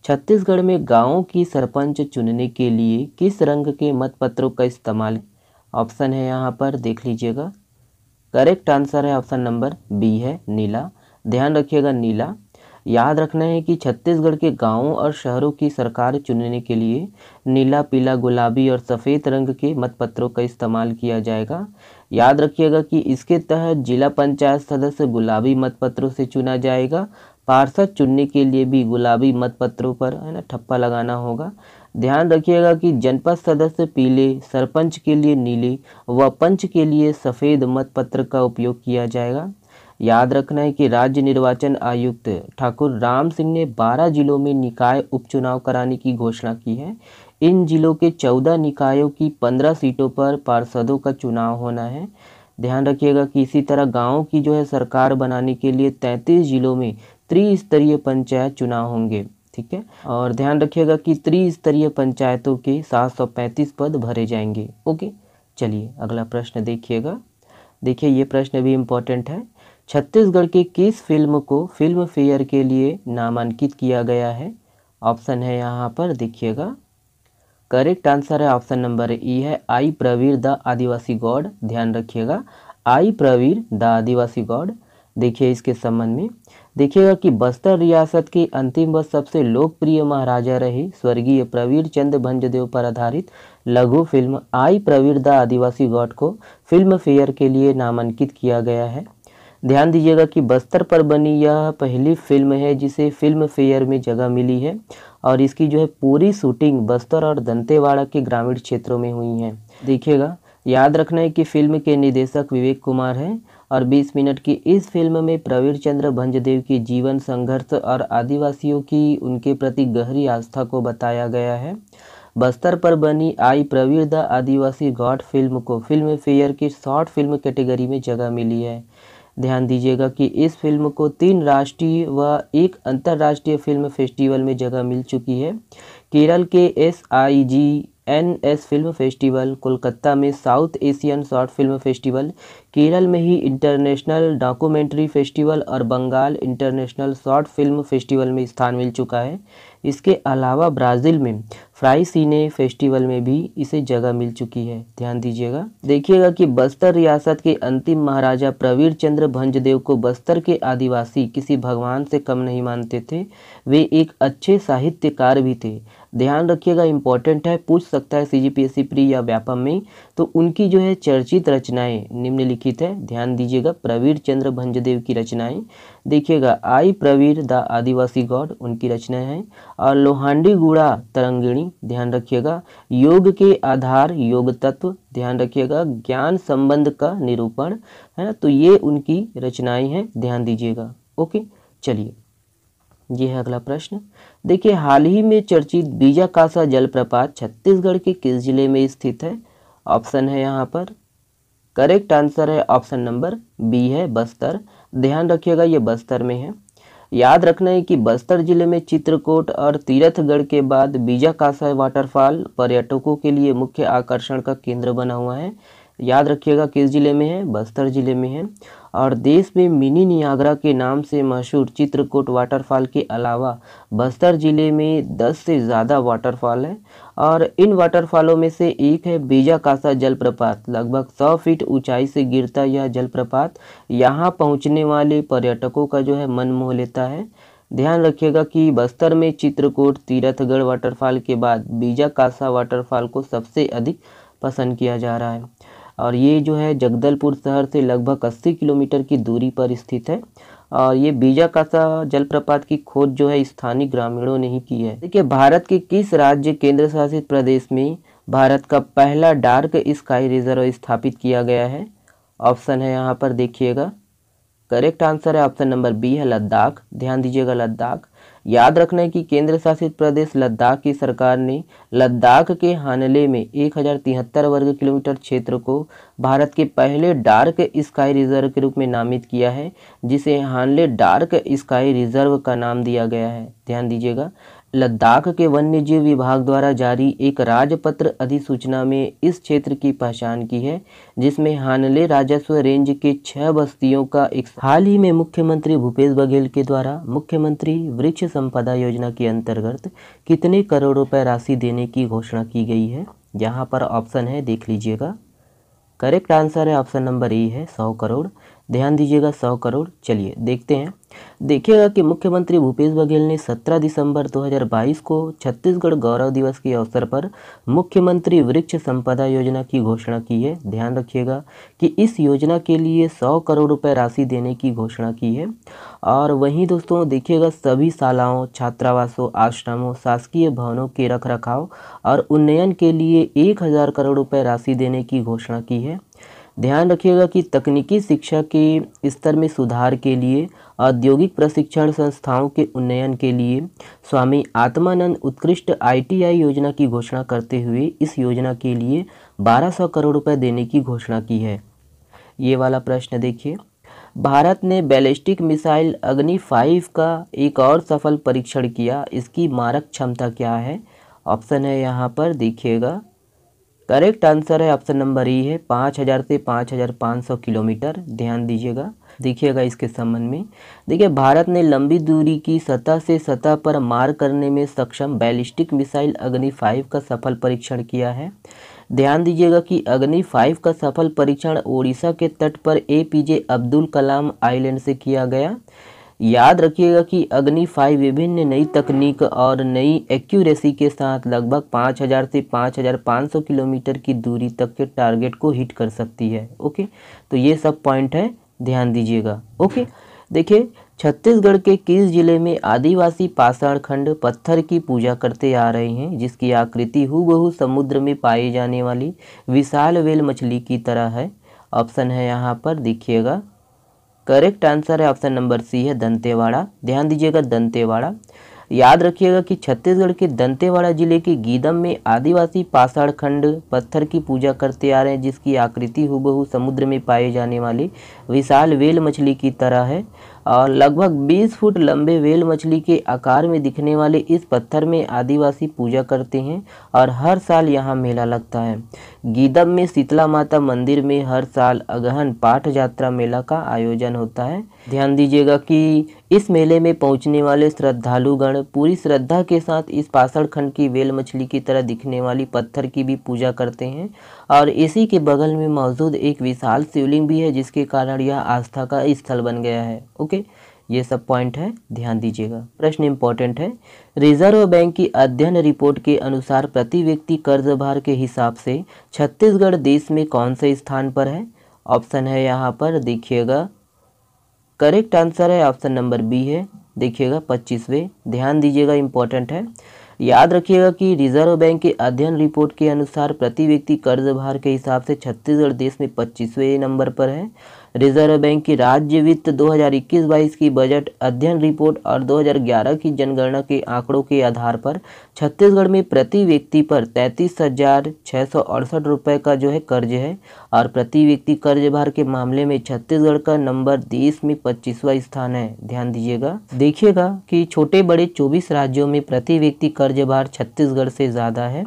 छत्तीसगढ़ में गांवों की सरपंच चुनने के लिए किस रंग के मतपत्रों का इस्तेमाल? ऑप्शन है यहाँ पर देख लीजिएगा। करेक्ट आंसर है ऑप्शन नंबर बी है नीला। ध्यान रखिएगा नीला। याद रखना है कि छत्तीसगढ़ के गांवों और शहरों की सरकार चुनने के लिए नीला, पीला, गुलाबी और सफ़ेद रंग के मतपत्रों का इस्तेमाल किया जाएगा। याद रखिएगा कि इसके तहत जिला पंचायत सदस्य गुलाबी मतपत्रों से चुना जाएगा। पार्षद चुनने के लिए भी गुलाबी मतपत्रों पर है ना ठप्पा लगाना होगा। ध्यान रखिएगा कि जनपद सदस्य पीले, सरपंच के लिए नीले व पंच के लिए सफ़ेद मतपत्र का उपयोग किया जाएगा। याद रखना है कि राज्य निर्वाचन आयुक्त ठाकुर राम सिंह ने 12 जिलों में निकाय उपचुनाव कराने की घोषणा की है। इन जिलों के 14 निकायों की 15 सीटों पर पार्षदों का चुनाव होना है। ध्यान रखिएगा कि इसी तरह गाँव की जो है सरकार बनाने के लिए 33 जिलों में त्रिस्तरीय पंचायत चुनाव होंगे। ठीक है, और ध्यान रखिएगा कि त्रिस्तरीय पंचायतों के 735 पद भरे जाएंगे। ओके, चलिए अगला प्रश्न देखिएगा। देखिए ये प्रश्न भी इम्पोर्टेंट है। छत्तीसगढ़ के किस फिल्म को फिल्म फेयर के लिए नामांकित किया गया है? ऑप्शन है यहाँ पर देखिएगा। करेक्ट आंसर है ऑप्शन नंबर ई है आई प्रवीर द आदिवासी गॉड। ध्यान रखिएगा, आई प्रवीर द आदिवासी गॉड। देखिए इसके संबंध में देखिएगा कि बस्तर रियासत के अंतिम व सबसे लोकप्रिय महाराजा रहे स्वर्गीय प्रवीर चंद भंजदेव पर आधारित लघु film I Pravir the Adivasi god को फिल्म फेयर के लिए नामांकित किया गया है। ध्यान दीजिएगा कि बस्तर पर बनी यह पहली फिल्म है जिसे फिल्म फेयर में जगह मिली है और इसकी जो है पूरी शूटिंग बस्तर और दंतेवाड़ा के ग्रामीण क्षेत्रों में हुई है। देखिएगा, याद रखना है कि फिल्म के निर्देशक विवेक कुमार हैं और 20 मिनट की इस फिल्म में प्रवीर चंद्र भंजदेव की जीवन संघर्ष और आदिवासियों की उनके प्रति गहरी आस्था को बताया गया है। बस्तर पर बनी आई Pravir the Adivasi god film को फिल्म फेयर की शॉर्ट फिल्म कैटेगरी में जगह मिली है। ध्यान दीजिएगा कि इस फिल्म को 3 राष्ट्रीय व 1 अंतर्राष्ट्रीय फिल्म फेस्टिवल में जगह मिल चुकी है। केरल के SIGNS फिल्म फेस्टिवल, कोलकाता में South Asian short film festival, Kerala में ही इंटरनेशनल डॉक्यूमेंट्री फेस्टिवल और Bengal international short film festival में स्थान मिल चुका है। इसके अलावा ब्राज़ील में फ्राई सीने फेस्टिवल में भी इसे जगह मिल चुकी है। ध्यान दीजिएगा। देखिएगा कि बस्तर रियासत के अंतिम महाराजा प्रवीर चंद्र भंजदेव को बस्तर के आदिवासी किसी भगवान से कम नहीं मानते थे। वे एक अच्छे साहित्यकार भी थे। ध्यान रखिएगा, इंपॉर्टेंट है, पूछ सकता है CGPSC प्री या व्यापम में। तो उनकी जो है चर्चित रचनाएं निम्नलिखित है। ध्यान दीजिएगा, प्रवीर चंद्र भंजदेव की रचनाएं देखिएगा, आई प्रवीर द आदिवासी गॉड उनकी रचनाएं हैं और लोहांडी गुड़ा तरंगिणी। ध्यान रखिएगा, योग के आधार योग तत्व। ध्यान रखिएगा, ज्ञान संबंध का निरूपण है ना, तो ये उनकी रचनाएं हैं। ध्यान दीजिएगा। ओके, चलिए ये है अगला प्रश्न। देखिए, हाल ही में चर्चित बीजाकासा जलप्रपात छत्तीसगढ़ के किस जिले में स्थित है? ऑप्शन है यहाँ पर। करेक्ट आंसर है ऑप्शन नंबर बी है बस्तर। ध्यान रखिएगा, ये बस्तर में है। याद रखना है कि बस्तर जिले में चित्रकोट और तीरथगढ़ के बाद बीजाकासा वाटरफॉल पर्यटकों के लिए मुख्य आकर्षण का केंद्र बना हुआ है। याद रखिएगा किस जिले में है, बस्तर जिले में है। और देश में मिनी नियाग्रा के नाम से मशहूर चित्रकोट वाटरफॉल के अलावा बस्तर जिले में 10 से ज़्यादा वाटरफॉल है और इन वाटरफॉलों में से एक है बीजाकासा जलप्रपात। लगभग 100 फीट ऊंचाई से गिरता यह जलप्रपात यहाँ पहुँचने वाले पर्यटकों का जो है मन मोह लेता है। ध्यान रखिएगा कि बस्तर में चित्रकोट तीरथगढ़ वाटरफॉल के बाद बीजाकासा वाटरफॉल को सबसे अधिक पसंद किया जा रहा है और ये जो है जगदलपुर शहर से लगभग 80 किलोमीटर की दूरी पर स्थित है और ये बीजाकासा जलप्रपात की खोज जो है स्थानीय ग्रामीणों ने ही की है। देखिए, भारत के किस राज्य केंद्र शासित प्रदेश में भारत का पहला डार्क स्काई रिजर्व स्थापित किया गया है? ऑप्शन है यहाँ पर देखिएगा। करेक्ट आंसर है ऑप्शन नंबर बी है लद्दाख। ध्यान दीजिएगा, लद्दाख। याद रखना है कि केंद्र शासित प्रदेश लद्दाख की सरकार ने लद्दाख के हानले में 1073 वर्ग किलोमीटर क्षेत्र को भारत के पहले डार्क स्काई रिजर्व के रूप में नामित किया है, जिसे हानले डार्क स्काई रिजर्व का नाम दिया गया है। ध्यान दीजिएगा, लद्दाख के वन्यजीव विभाग द्वारा जारी एक राजपत्र अधिसूचना में इस क्षेत्र की पहचान की है, जिसमें हानले राजस्व रेंज के 6 बस्तियों का एक हाल ही में मुख्यमंत्री भूपेश बघेल के द्वारा मुख्यमंत्री वृक्ष संपदा योजना के अंतर्गत कितने करोड़ रुपए राशि देने की घोषणा की गई है। यहाँ पर ऑप्शन है, देख लीजिएगा। करेक्ट आंसर है ऑप्शन नंबर ए है 100 करोड़। ध्यान दीजिएगा 100 करोड़। चलिए देखते हैं। देखिएगा कि मुख्यमंत्री भूपेश बघेल ने 17 दिसंबर 2022 को छत्तीसगढ़ गौरव दिवस के अवसर पर मुख्यमंत्री वृक्ष संपदा योजना की घोषणा की है। ध्यान रखिएगा कि इस योजना के लिए 100 करोड़ रुपए राशि देने की घोषणा की है। और वहीं दोस्तों देखिएगा सभी शालाओं, छात्रावासों, आश्रमों, शासकीय भवनों के रखरखाव और उन्नयन के लिए 1000 करोड़ रुपए राशि देने की घोषणा की है। ध्यान रखिएगा कि तकनीकी शिक्षा के स्तर में सुधार के लिए, औद्योगिक प्रशिक्षण संस्थाओं के उन्नयन के लिए स्वामी आत्मानंद उत्कृष्ट ITI योजना की घोषणा करते हुए इस योजना के लिए 1200 करोड़ रुपए देने की घोषणा की है। ये वाला प्रश्न देखिए। भारत ने बैलिस्टिक मिसाइल अग्नि 5 का एक और सफल परीक्षण किया, इसकी मारक क्षमता क्या है। ऑप्शन है यहाँ पर, देखिएगा। करेक्ट आंसर है ऑप्शन नंबर ई है 5000 से 5500 किलोमीटर। ध्यान दीजिएगा। देखिएगा इसके संबंध में, देखिए भारत ने लंबी दूरी की सतह से सतह पर मार करने में सक्षम बैलिस्टिक मिसाइल अग्नि 5 का सफल परीक्षण किया है। ध्यान दीजिएगा कि अग्नि 5 का सफल परीक्षण ओडिशा के तट पर APJ अब्दुल कलाम आइलैंड से किया गया। याद रखिएगा कि अग्नि 5 विभिन्न नई तकनीक और नई एक्यूरेसी के साथ लगभग 5000 से 5500 किलोमीटर की दूरी तक के टारगेट को हिट कर सकती है। ओके, तो ये सब पॉइंट है, ध्यान दीजिएगा। ओके, देखिए छत्तीसगढ़ के किस जिले में आदिवासी पाषाण खंड पत्थर की पूजा करते आ रहे हैं, जिसकी आकृति हूबहू समुद्र में पाई जाने वाली विशाल व्हेल मछली की तरह है। ऑप्शन है यहाँ पर, देखिएगा। करेक्ट आंसर है ऑप्शन नंबर सी है दंतेवाड़ा। ध्यान दीजिएगा, दंतेवाड़ा। याद रखिएगा कि छत्तीसगढ़ के दंतेवाड़ा जिले के गीदम में आदिवासी पाषाण खंड पत्थर की पूजा करते आ रहे हैं, जिसकी आकृति हूबहू समुद्र में पाए जाने वाली विशाल व्हेल मछली की तरह है। और लगभग 20 फुट लंबे व्हेल मछली के आकार में दिखने वाले इस पत्थर में आदिवासी पूजा करते हैं और हर साल यहाँ मेला लगता है। गीदम में शीतला माता मंदिर में हर साल अगहन पाठ यात्रा मेला का आयोजन होता है। ध्यान दीजिएगा कि इस मेले में पहुंचने वाले श्रद्धालुगण पूरी श्रद्धा के साथ इस पाषाण खंड की व्हेल मछली की तरह दिखने वाली पत्थर की भी पूजा करते हैं। और इसी के बगल में मौजूद एक विशाल शिवलिंग भी है, जिसके कारण यह आस्था का स्थल बन गया है। ओके, ये सब पॉइंट है, ध्यान दीजिएगा। प्रश्न इंपॉर्टेंट है। रिजर्व बैंक की अध्ययन रिपोर्ट के अनुसार प्रति व्यक्ति कर्ज भार के हिसाब से छत्तीसगढ़ देश में कौन से स्थान पर है। ऑप्शन है यहाँ पर, देखिएगा। करेक्ट आंसर है ऑप्शन नंबर बी है, देखिएगा 25वें। ध्यान दीजिएगा, इंपॉर्टेंट है। याद रखिएगा कि रिजर्व बैंक के अध्ययन रिपोर्ट के अनुसार प्रति व्यक्ति कर्ज भार के हिसाब से छत्तीसगढ़ देश में 25वें नंबर पर है। रिजर्व बैंक की राज्य वित्त 2021-22 की बजट अध्ययन रिपोर्ट और 2011 की जनगणना के आंकड़ों के आधार पर छत्तीसगढ़ में प्रति व्यक्ति पर 33,668 रुपये का जो है कर्ज है। और प्रति व्यक्ति कर्ज भार के मामले में छत्तीसगढ़ का नंबर देश में 25वां स्थान है। ध्यान दीजिएगा। देखिएगा कि छोटे बड़े 24 राज्यों में प्रति व्यक्ति कर्ज भार छत्तीसगढ़ से ज़्यादा है।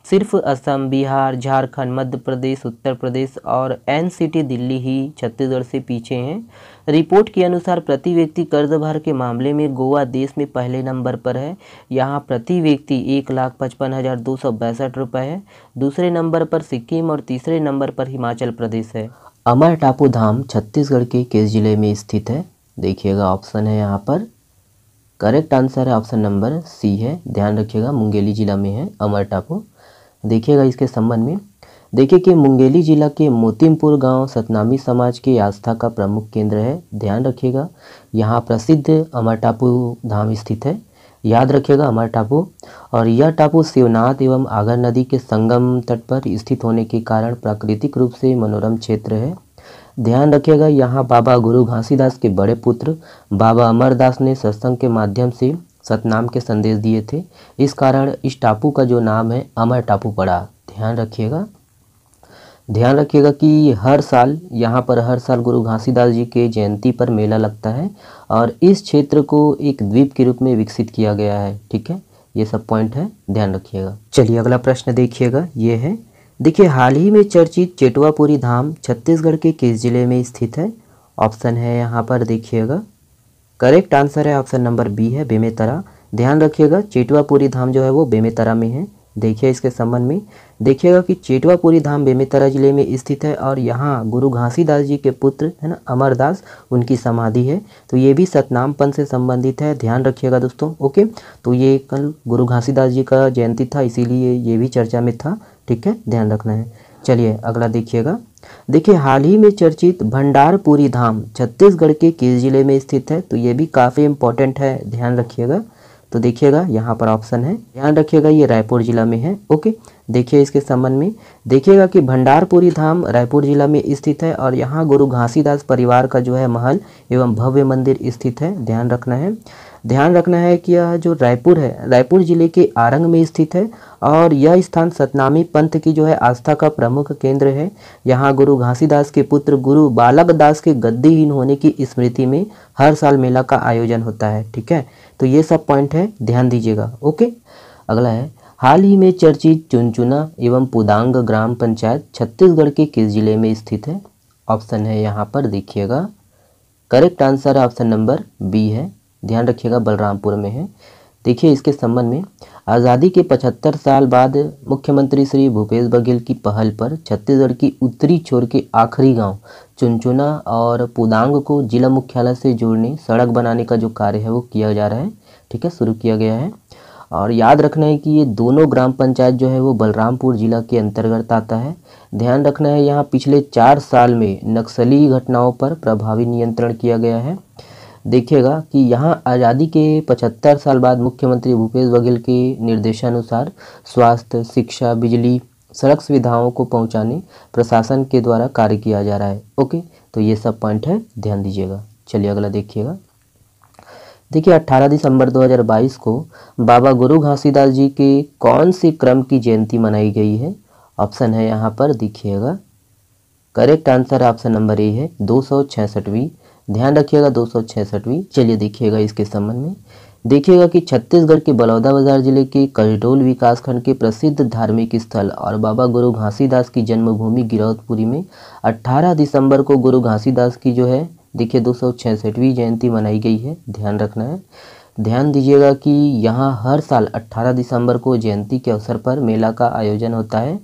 सिर्फ असम, बिहार, झारखंड, मध्य प्रदेश, उत्तर प्रदेश और NCT दिल्ली ही छत्तीसगढ़ से पीछे हैं। रिपोर्ट के अनुसार प्रति व्यक्ति कर्ज भार के मामले में गोवा देश में पहले नंबर पर है। यहाँ प्रति व्यक्ति 1,55,262 रुपये है। दूसरे नंबर पर सिक्किम और तीसरे नंबर पर हिमाचल प्रदेश है। अमर टापू धाम छत्तीसगढ़ के किस जिले में स्थित है। देखिएगा, ऑप्शन है यहाँ पर। करेक्ट आंसर है ऑप्शन नंबर सी है, ध्यान रखिएगा, मुंगेली जिला में है अमर टापू। देखिएगा इसके संबंध में, देखिए कि मुंगेली जिला के मोतिमपुर गांव सतनामी समाज के आस्था का प्रमुख केंद्र है। ध्यान रखिएगा, यहाँ प्रसिद्ध अमर टापू धाम स्थित है। याद रखिएगा अमर टापू। और यह टापू शिवनाथ एवं आगर नदी के संगम तट पर स्थित होने के कारण प्राकृतिक रूप से मनोरम क्षेत्र है। ध्यान रखिएगा, यहाँ बाबा गुरु घासीदास के बड़े पुत्र बाबा अमरदास ने सत्संग के माध्यम से सतनाम के संदेश दिए थे। इस कारण इस टापू का जो नाम है अमर टापू पड़ा। ध्यान रखिएगा। ध्यान रखिएगा कि हर साल यहाँ पर गुरु घासीदास जी के जयंती पर मेला लगता है और इस क्षेत्र को एक द्वीप के रूप में विकसित किया गया है। ठीक है, ये सब पॉइंट है, ध्यान रखिएगा। चलिए अगला प्रश्न देखिएगा, ये है, देखिए हाल ही में चर्चित चेटवापुरी धाम छत्तीसगढ़ के किस जिले में स्थित है? ऑप्शन है यहाँ पर देखिएगा, करेक्ट आंसर है ऑप्शन नंबर बी है बेमेतरा। ध्यान रखिएगा चेटवापुरी धाम जो है वो बेमेतरा में है। देखिए इसके संबंध में देखिएगा कि चेटवापुरी धाम बेमेतरा जिले में स्थित है और यहाँ गुरु घासीदास जी के पुत्र है ना अमरदास, उनकी समाधि है। तो ये भी सतनाम पंथ से संबंधित है, ध्यान रखिएगा दोस्तों। ओके, तो ये कल गुरु घासीदास जी का जयंती था, इसीलिए ये भी चर्चा में था। ठीक है, ध्यान रखना है। चलिए अगला देखिएगा, देखिए हाल ही में चर्चित भंडारपुरी धाम छत्तीसगढ़ के किस जिले में स्थित है? तो ये भी काफ़ी इंपॉर्टेंट है, ध्यान रखिएगा। तो देखिएगा यहाँ पर ऑप्शन है, ध्यान रखिएगा ये रायपुर जिला में है। ओके, देखिए इसके संबंध में देखिएगा कि भंडारपुरी धाम रायपुर जिला में स्थित है और यहाँ गुरु घासीदास परिवार का जो है महल एवं भव्य मंदिर स्थित है, ध्यान रखना है। ध्यान रखना है कि यह जो रायपुर है, रायपुर जिले के आरंग में स्थित है और यह स्थान सतनामी पंथ की जो है आस्था का प्रमुख केंद्र है। यहाँ गुरु घासीदास के पुत्र गुरु बालक दास के गद्दीहीन होने की स्मृति में हर साल मेला का आयोजन होता है। ठीक है, तो ये सब पॉइंट है, ध्यान दीजिएगा। ओके, अगला है, हाल ही में चर्चित चुनचुना एवं पुदांग ग्राम पंचायत छत्तीसगढ़ के किस जिले में स्थित है? ऑप्शन है यहाँ पर देखिएगा, correct answer option number B है, ध्यान रखिएगा बलरामपुर में है। देखिए इसके संबंध में आज़ादी के 75 साल बाद मुख्यमंत्री श्री भूपेश बघेल की पहल पर छत्तीसगढ़ की उत्तरी छोर के आखिरी गांव चुनचुना और पुदांग को जिला मुख्यालय से जोड़ने सड़क बनाने का जो कार्य है वो किया जा रहा है। ठीक है, शुरू किया गया है और याद रखना है कि ये दोनों ग्राम पंचायत जो है वो बलरामपुर जिला के अंतर्गत आता है। ध्यान रखना है यहाँ पिछले 4 साल में नक्सली घटनाओं पर प्रभावी नियंत्रण किया गया है। देखिएगा कि यहाँ आज़ादी के 75 साल बाद मुख्यमंत्री भूपेश बघेल के निर्देशानुसार स्वास्थ्य, शिक्षा, बिजली, सड़क सुविधाओं को पहुँचाने प्रशासन के द्वारा कार्य किया जा रहा है। ओके, तो ये सब पॉइंट है, ध्यान दीजिएगा। चलिए अगला देखिएगा, देखिए 18 दिसंबर 2022 को बाबा गुरु घासीदास जी के कौन से क्रम की जयंती मनाई गई है? ऑप्शन है यहाँ पर देखिएगा, correct answer option number A है 266वीं, ध्यान रखिएगा 266वीं। चलिए देखिएगा इसके संबंध में देखिएगा कि छत्तीसगढ़ के बलौदाबाजार जिले के कसडोल विकासखंड के प्रसिद्ध धार्मिक स्थल और बाबा गुरु घासीदास की जन्मभूमि गिरौदपुरी में 18 दिसंबर को गुरु घासीदास की जो है देखिए 266वीं जयंती मनाई गई है, ध्यान रखना है। ध्यान दीजिएगा कि यहाँ हर साल 18 दिसंबर को जयंती के अवसर पर मेला का आयोजन होता है।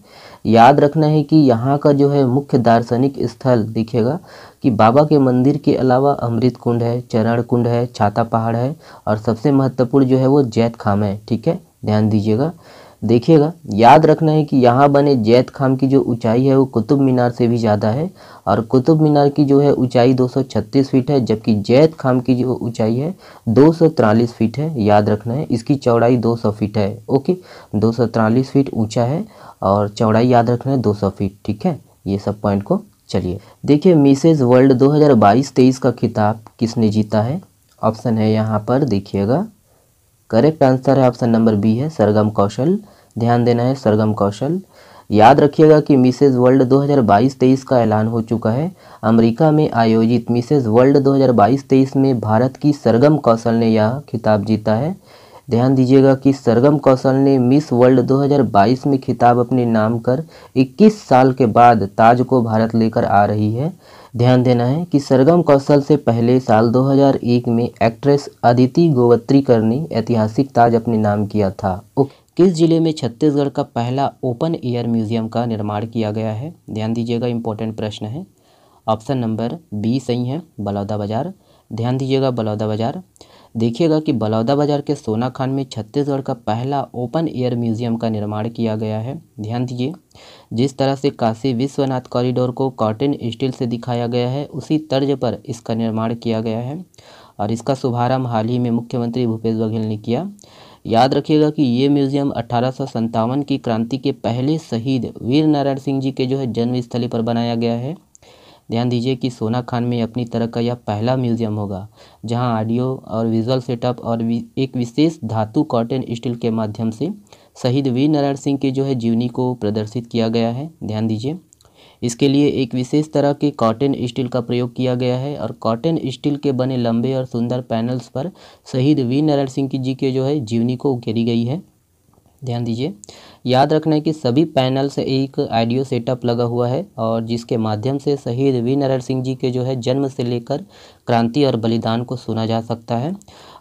याद रखना है कि यहाँ का जो है मुख्य दार्शनिक स्थल देखिएगा कि बाबा के मंदिर के अलावा अमृत कुंड है, चरण कुंड है, छाता पहाड़ है और सबसे महत्वपूर्ण जो है वो जैत खाम है। ठीक है, ध्यान दीजिएगा। देखिएगा याद रखना है कि यहाँ बने जैत खाम की जो ऊंचाई है वो कुतुब मीनार से भी ज़्यादा है और कुतुब मीनार की जो है ऊंचाई 236 फीट है, जबकि जैत खाम की जो ऊंचाई है 243 फीट है। याद रखना है इसकी चौड़ाई 200 फीट है। ओके, 243 फीट ऊंचा है और चौड़ाई याद रखना है 200 फीट। ठीक है, ये सब पॉइंट को चलिए देखिए, मिसेज वर्ल्ड 2022-23 का खिताब किसने जीता है? ऑप्शन है यहाँ पर देखिएगा, करेक्ट आंसर है ऑप्शन नंबर बी है सरगम कौशल, ध्यान देना है सरगम कौशल। याद रखिएगा कि मिसेज वर्ल्ड 2022-23 का ऐलान हो चुका है। अमेरिका में आयोजित मिसेज वर्ल्ड 2022-23 में भारत की सरगम कौशल ने यह खिताब जीता है। ध्यान दीजिएगा कि सरगम कौशल ने मिस वर्ल्ड 2022 में खिताब अपने नाम कर 21 साल के बाद ताज को भारत लेकर आ रही है। ध्यान देना है कि सरगम कौशल से पहले साल 2001 में एक्ट्रेस अदिति गोवत्रीकर ने ऐतिहासिक ताज अपने नाम किया था। किस जिले में छत्तीसगढ़ का पहला ओपन एयर म्यूजियम का निर्माण किया गया है? ध्यान दीजिएगा, इंपॉर्टेंट प्रश्न है। ऑप्शन नंबर बी सही है, बलौदाबाजार। ध्यान दीजिएगा बलौदाबाजार। देखिएगा कि बलौदाबाजार के सोनाखान में छत्तीसगढ़ का पहला ओपन एयर म्यूजियम का निर्माण किया गया है। ध्यान दीजिए, जिस तरह से काशी विश्वनाथ कॉरिडोर को कॉटन स्टील से दिखाया गया है उसी तर्ज पर इसका निर्माण किया गया है और इसका शुभारंभ हाल ही में मुख्यमंत्री भूपेश बघेल ने किया। याद रखिएगा कि ये म्यूजियम 1857 की क्रांति के पहले शहीद वीर नारायण सिंह जी के जो है जन्मस्थली पर बनाया गया है। ध्यान दीजिए कि सोनाखान में अपनी तरह का यह पहला म्यूजियम होगा जहां ऑडियो और विजुअल सेटअप और एक विशेष धातु कॉटन स्टील के माध्यम से शहीद वीर नारायण सिंह के जो है जीवनी को प्रदर्शित किया गया है। ध्यान दीजिए, इसके लिए एक विशेष तरह के कॉटन स्टील का प्रयोग किया गया है और कॉटन स्टील के बने लंबे और सुंदर पैनल्स पर शहीद वीर नारायण सिंह जी के जो है जीवनी को उकेरी गई है। ध्यान दीजिए, याद रखना है कि सभी पैनल से एक ऑडियो सेटअप लगा हुआ है और जिसके माध्यम से शहीद वीर नारायण सिंह जी के जो है जन्म से लेकर क्रांति और बलिदान को सुना जा सकता है।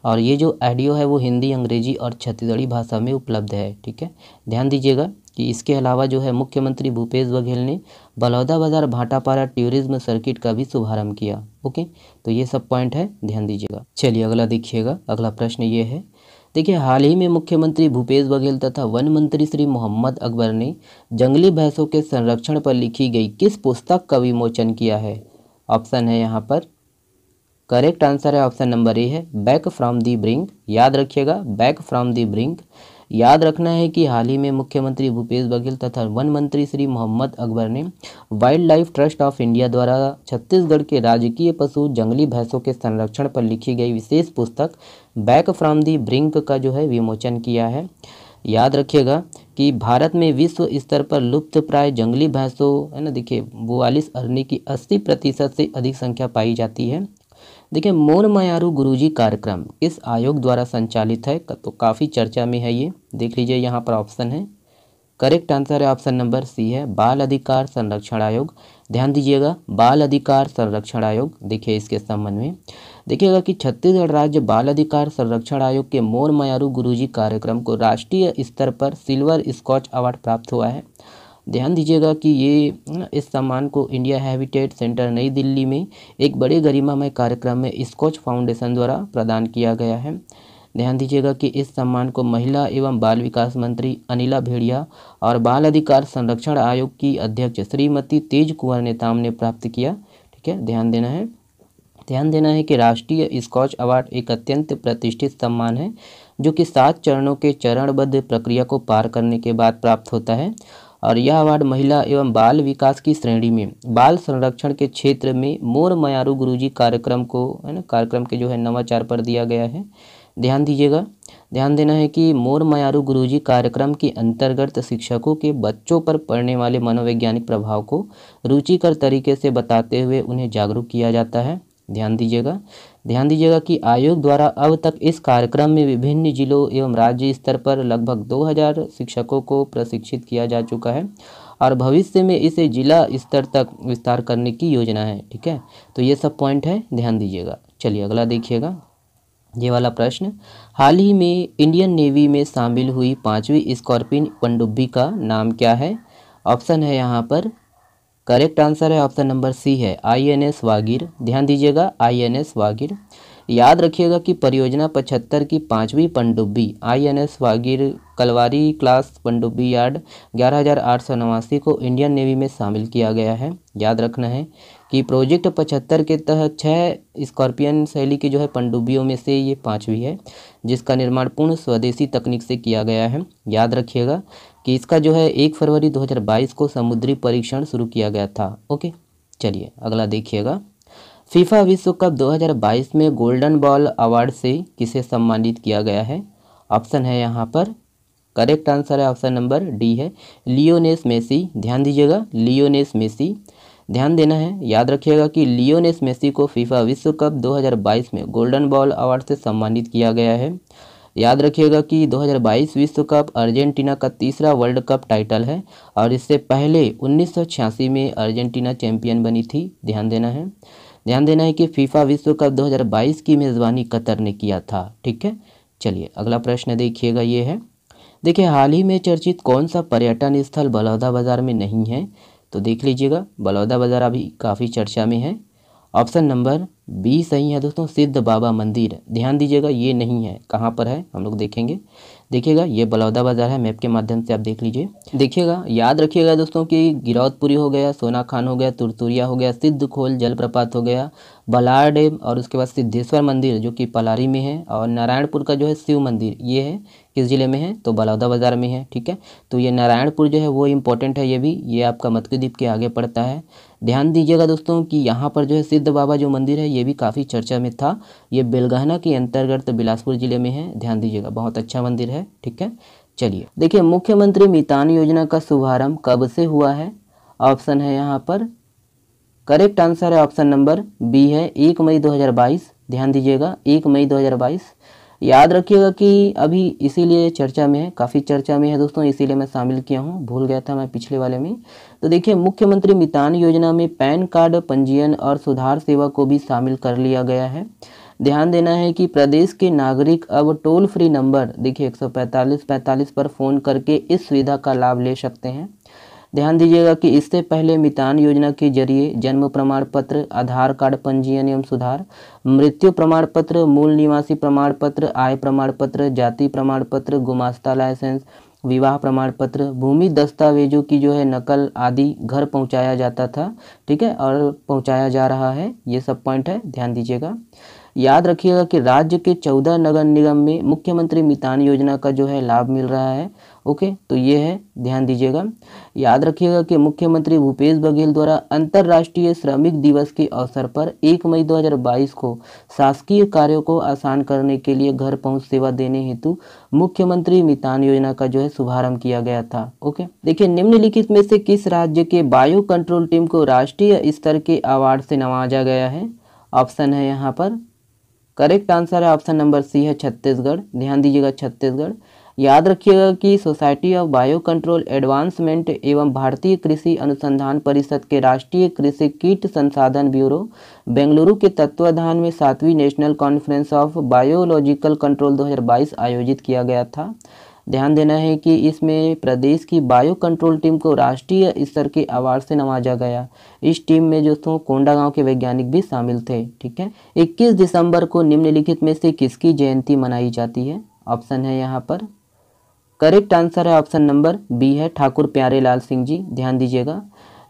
और ये जो ऑडियो है वो हिंदी, अंग्रेजी और छत्तीसगढ़ी भाषा में उपलब्ध है। ठीक है, ध्यान दीजिएगा कि इसके अलावा जो है मुख्यमंत्री भूपेश बघेल ने बलौदाबाजार भाटापारा टूरिज्म सर्किट का भी शुभारंभ किया। ओके, तो ये सब पॉइंट है, ध्यान दीजिएगा। चलिए अगला देखिएगा, अगला प्रश्न ये है, देखिए हाल ही में मुख्यमंत्री भूपेश बघेल तथा वन मंत्री श्री मोहम्मद अकबर ने जंगली भैंसों के संरक्षण पर लिखी गई किस पुस्तक का विमोचन किया है? ऑप्शन है यहाँ पर, करेक्ट आंसर है ऑप्शन नंबर ए है बैक फ्रॉम दी ब्रिंक। याद रखिएगा, बैक फ्रॉम दी ब्रिंक। याद रखना है कि हाल ही में मुख्यमंत्री भूपेश बघेल तथा वन मंत्री श्री मोहम्मद अकबर ने wild life trust of India द्वारा छत्तीसगढ़ के राजकीय पशु जंगली भैंसों के संरक्षण पर लिखी गई विशेष पुस्तक बैक फ्रॉम दी ब्रिंक का जो है विमोचन किया है। याद रखिएगा कि भारत में विश्व स्तर पर लुप्त प्राय जंगली भैंसों है ना, देखिए 42 अरनी की 80% से अधिक संख्या पाई जाती है। देखिए मोर मयारू गुरुजी कार्यक्रम किस आयोग द्वारा संचालित है? तो काफ़ी चर्चा में है ये, देख लीजिए यहाँ पर ऑप्शन है, करेक्ट आंसर है ऑप्शन नंबर सी है बाल अधिकार संरक्षण आयोग। ध्यान दीजिएगा, बाल अधिकार संरक्षण आयोग। देखिए इसके संबंध में देखिएगा कि छत्तीसगढ़ राज्य बाल अधिकार संरक्षण आयोग के मोर मयारू गुरुजी कार्यक्रम को राष्ट्रीय स्तर पर सिल्वर स्कॉच अवार्ड प्राप्त हुआ है। ध्यान दीजिएगा कि ये इस सम्मान को इंडिया हैबिटेट सेंटर नई दिल्ली में एक बड़े गरिमामय कार्यक्रम में स्कॉच फाउंडेशन द्वारा प्रदान किया गया है। ध्यान दीजिएगा कि इस सम्मान को महिला एवं बाल विकास मंत्री अनिला भेड़िया और बाल अधिकार संरक्षण आयोग की अध्यक्ष श्रीमती तेज कुंवर नेताम ने प्राप्त किया। ठीक है, ध्यान देना है कि राष्ट्रीय स्कॉच अवार्ड एक अत्यंत प्रतिष्ठित सम्मान है जो कि 7 चरणों के चरणबद्ध प्रक्रिया को पार करने के बाद प्राप्त होता है और यह अवार्ड महिला एवं बाल विकास की श्रेणी में बाल संरक्षण के क्षेत्र में मोर मयारू गुरुजी कार्यक्रम को है ना, कार्यक्रम के जो है नवाचार पर दिया गया है। ध्यान दीजिएगा, ध्यान देना है कि मोर मयारू गुरुजी कार्यक्रम के अंतर्गत शिक्षकों के बच्चों पर पड़ने वाले मनोवैज्ञानिक प्रभाव को रुचिकर तरीके से बताते हुए उन्हें जागरूक किया जाता है। ध्यान दीजिएगा कि आयोग द्वारा अब तक इस कार्यक्रम में विभिन्न जिलों एवं राज्य स्तर पर लगभग 2000 शिक्षकों को प्रशिक्षित किया जा चुका है और भविष्य में इसे जिला स्तर तक विस्तार करने की योजना है। ठीक है, तो ये सब पॉइंट है, ध्यान दीजिएगा। चलिए अगला देखिएगा, ये वाला प्रश्न, हाल ही में इंडियन नेवी में शामिल हुई 5वीं स्कॉर्पियन पनडुब्बी का नाम क्या है? ऑप्शन है यहाँ पर, करेक्ट आंसर है ऑप्शन नंबर सी है INS वागीर। ध्यान दीजिएगा, INS वागीर। याद रखिएगा कि परियोजना 75 की 5वीं पनडुब्बी INS वागीर कलवारी क्लास पनडुब्बी यार्ड 11,889 को इंडियन नेवी में शामिल किया गया है। याद रखना है कि प्रोजेक्ट 75 के तहत 6 स्कॉर्पियन शैली की जो है पनडुब्बियों में से ये 5वीं है जिसका निर्माण पूर्ण स्वदेशी तकनीक से किया गया है। याद रखिएगा कि इसका जो है 1 फरवरी 2022 को समुद्री परीक्षण शुरू किया गया था। ओके, चलिए अगला देखिएगा, फीफा विश्व कप 2022 में गोल्डन बॉल अवार्ड से किसे सम्मानित किया गया है? ऑप्शन है यहाँ पर, करेक्ट आंसर है ऑप्शन नंबर डी है लियोनेल मेसी। ध्यान दीजिएगा, लियोनेल मेसी। ध्यान देना है, याद रखिएगा कि लियोनेल मेसी को फीफा विश्व कप 2022 में गोल्डन बॉल अवार्ड से सम्मानित किया गया है। याद रखिएगा कि 2022 विश्व कप अर्जेंटीना का तीसरा वर्ल्ड कप टाइटल है और इससे पहले 1986 में अर्जेंटीना चैंपियन बनी थी। ध्यान देना है कि फीफा विश्व कप 2022 की मेज़बानी कतर ने किया था। ठीक है, चलिए अगला प्रश्न देखिएगा, ये है, देखिए हाल ही में चर्चित कौन सा पर्यटन स्थल बलौदाबाजार में नहीं है? तो देख लीजिएगा, बलौदाबाजार अभी काफ़ी चर्चा में है। ऑप्शन नंबर बी सही है दोस्तों, सिद्ध बाबा मंदिर। ध्यान दीजिएगा, ये नहीं है, कहाँ पर है हम लोग देखेंगे। देखिएगा ये बलौदाबाजार है, मैप के माध्यम से आप देख लीजिए। देखिएगा, याद रखिएगा दोस्तों कि गिरौदपुरी हो गया, सोना खान हो गया, तुरतुरिया हो गया, सिद्धखोल जलप्रपात हो गया, बलार डैम और उसके बाद सिद्धेश्वर मंदिर जो कि पलारी में है और नारायणपुर का जो है शिव मंदिर, ये है किस जिले में है? तो बलौदाबाजार में है। ठीक है, तो ये नारायणपुर जो है वो इम्पोर्टेंट है, ये आपका मत्स्यद्वीप के आगे पड़ता है। ध्यान दीजिएगा दोस्तों कि यहाँ पर जो है सिद्ध बाबा जो मंदिर है ये भी काफ़ी चर्चा में था, ये बेलगहना के अंतर्गत बिलासपुर जिले में है। ध्यान दीजिएगा, बहुत अच्छा मंदिर है। ठीक है, चलिए देखिए, मुख्यमंत्री मितान योजना का शुभारंभ कब से हुआ है? ऑप्शन है यहाँ पर, करेक्ट आंसर है ऑप्शन नंबर बी है 1 मई 2022। ध्यान दीजिएगा 1 मई 2022। याद रखिएगा कि अभी इसीलिए चर्चा में है, काफ़ी चर्चा में है दोस्तों, इसीलिए मैं शामिल किया हूँ, भूल गया था मैं पिछले वाले में। तो देखिए मुख्यमंत्री मितान योजना में पैन कार्ड पंजीयन और सुधार सेवा को भी शामिल कर लिया गया है। ध्यान देना है कि प्रदेश के नागरिक अब टोल फ्री नंबर देखिए 145 पर फ़ोन करके इस सुविधा का लाभ ले सकते हैं। ध्यान दीजिएगा कि इससे पहले मितान योजना के जरिए जन्म प्रमाण पत्र, आधार कार्ड पंजीयन एवं सुधार, मृत्यु प्रमाण पत्र, मूल निवासी प्रमाण पत्र, आय प्रमाण पत्र, जाति प्रमाण पत्र, गुमास्ता लाइसेंस, विवाह प्रमाण पत्र, भूमि दस्तावेजों की जो है नकल आदि घर पहुंचाया जाता था। ठीक है, और पहुंचाया जा रहा है, ये सब पॉइंट है, ध्यान दीजिएगा। याद रखिएगा कि राज्य के 14 नगर निगम में मुख्यमंत्री मितान योजना का जो है लाभ मिल रहा है। ओके, तो ये है, ध्यान दीजिएगा। याद रखिएगा कि मुख्यमंत्री भूपेश बघेल द्वारा अंतर्राष्ट्रीय श्रमिक दिवस के अवसर पर 1 मई 2022 को शासकीय कार्यों को आसान करने के लिए घर पहुंच सेवा देने हेतु मुख्यमंत्री मितान योजना का जो है शुभारंभ किया गया था। ओके, देखिए निम्नलिखित में से किस राज्य के बायो कंट्रोल टीम को राष्ट्रीय स्तर के अवार्ड से नवाजा गया है? ऑप्शन है यहाँ पर, करेक्ट आंसर है ऑप्शन नंबर सी है छत्तीसगढ़। ध्यान दीजिएगा छत्तीसगढ़। याद रखिएगा कि society of bio control advancement एवं भारतीय कृषि अनुसंधान परिषद के राष्ट्रीय कृषि कीट संसाधन ब्यूरो बेंगलुरु के तत्वाधान में 7वीं national conference of biological control 2022 आयोजित किया गया था। ध्यान देना है कि इसमें प्रदेश की बायो कंट्रोल टीम को राष्ट्रीय स्तर के अवार्ड से नवाजा गया। इस टीम में जो कोंडागांव के वैज्ञानिक भी शामिल थे। ठीक है, 21 दिसंबर को निम्नलिखित में से किसकी जयंती मनाई जाती है? ऑप्शन है यहाँ पर, करेक्ट आंसर है ऑप्शन नंबर बी है ठाकुर प्यारेलाल सिंह जी। ध्यान दीजिएगा।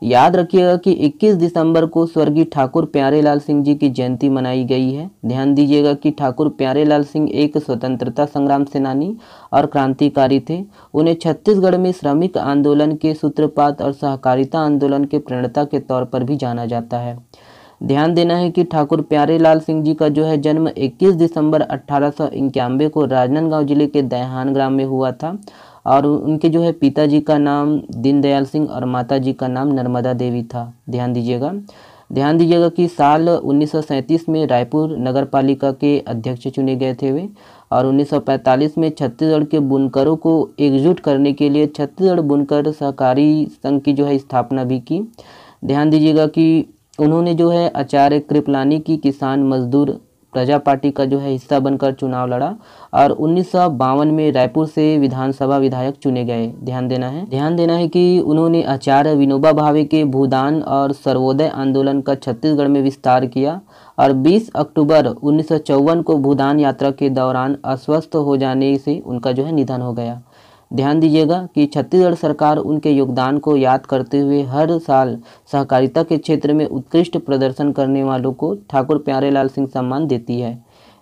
याद रखिएगा कि 21 दिसंबर को स्वर्गीय ठाकुर प्यारेलाल सिंह जी की जयंती मनाई गई है। ध्यान दीजिएगा कि ठाकुर प्यारेलाल सिंह एक स्वतंत्रता संग्राम सेनानी और क्रांतिकारी थे। उन्हें छत्तीसगढ़ में श्रमिक आंदोलन के सूत्रपात और सहकारिता आंदोलन के प्रणेता के तौर पर भी जाना जाता है। ध्यान देना है कि ठाकुर प्यारेलाल सिंह जी का जो है जन्म 21 दिसंबर 1891 को राजनांदगांव जिले के दैहान ग्राम में हुआ था और उनके जो है पिताजी का नाम दीनदयाल सिंह और माताजी का नाम नर्मदा देवी था। ध्यान दीजिएगा कि साल 1937 में रायपुर नगर पालिका के अध्यक्ष चुने गए थे वे, और 1945 में छत्तीसगढ़ के बुनकरों को एकजुट करने के लिए छत्तीसगढ़ बुनकर सहकारी संघ की जो है स्थापना भी की। ध्यान दीजिएगा कि उन्होंने जो है आचार्य कृपलानी की किसान मजदूर प्रजा पार्टी का जो है हिस्सा बनकर चुनाव लड़ा और 1952 में रायपुर से विधानसभा विधायक चुने गए। ध्यान देना है कि उन्होंने आचार्य विनोबा भावे के भूदान और सर्वोदय आंदोलन का छत्तीसगढ़ में विस्तार किया और 20 अक्टूबर 1954 को भूदान यात्रा के दौरान अस्वस्थ हो जाने से उनका जो है निधन हो गया। ध्यान दीजिएगा कि छत्तीसगढ़ सरकार उनके योगदान को याद करते हुए हर साल सहकारिता के क्षेत्र में उत्कृष्ट प्रदर्शन करने वालों को ठाकुर प्यारेलाल सिंह सम्मान देती है।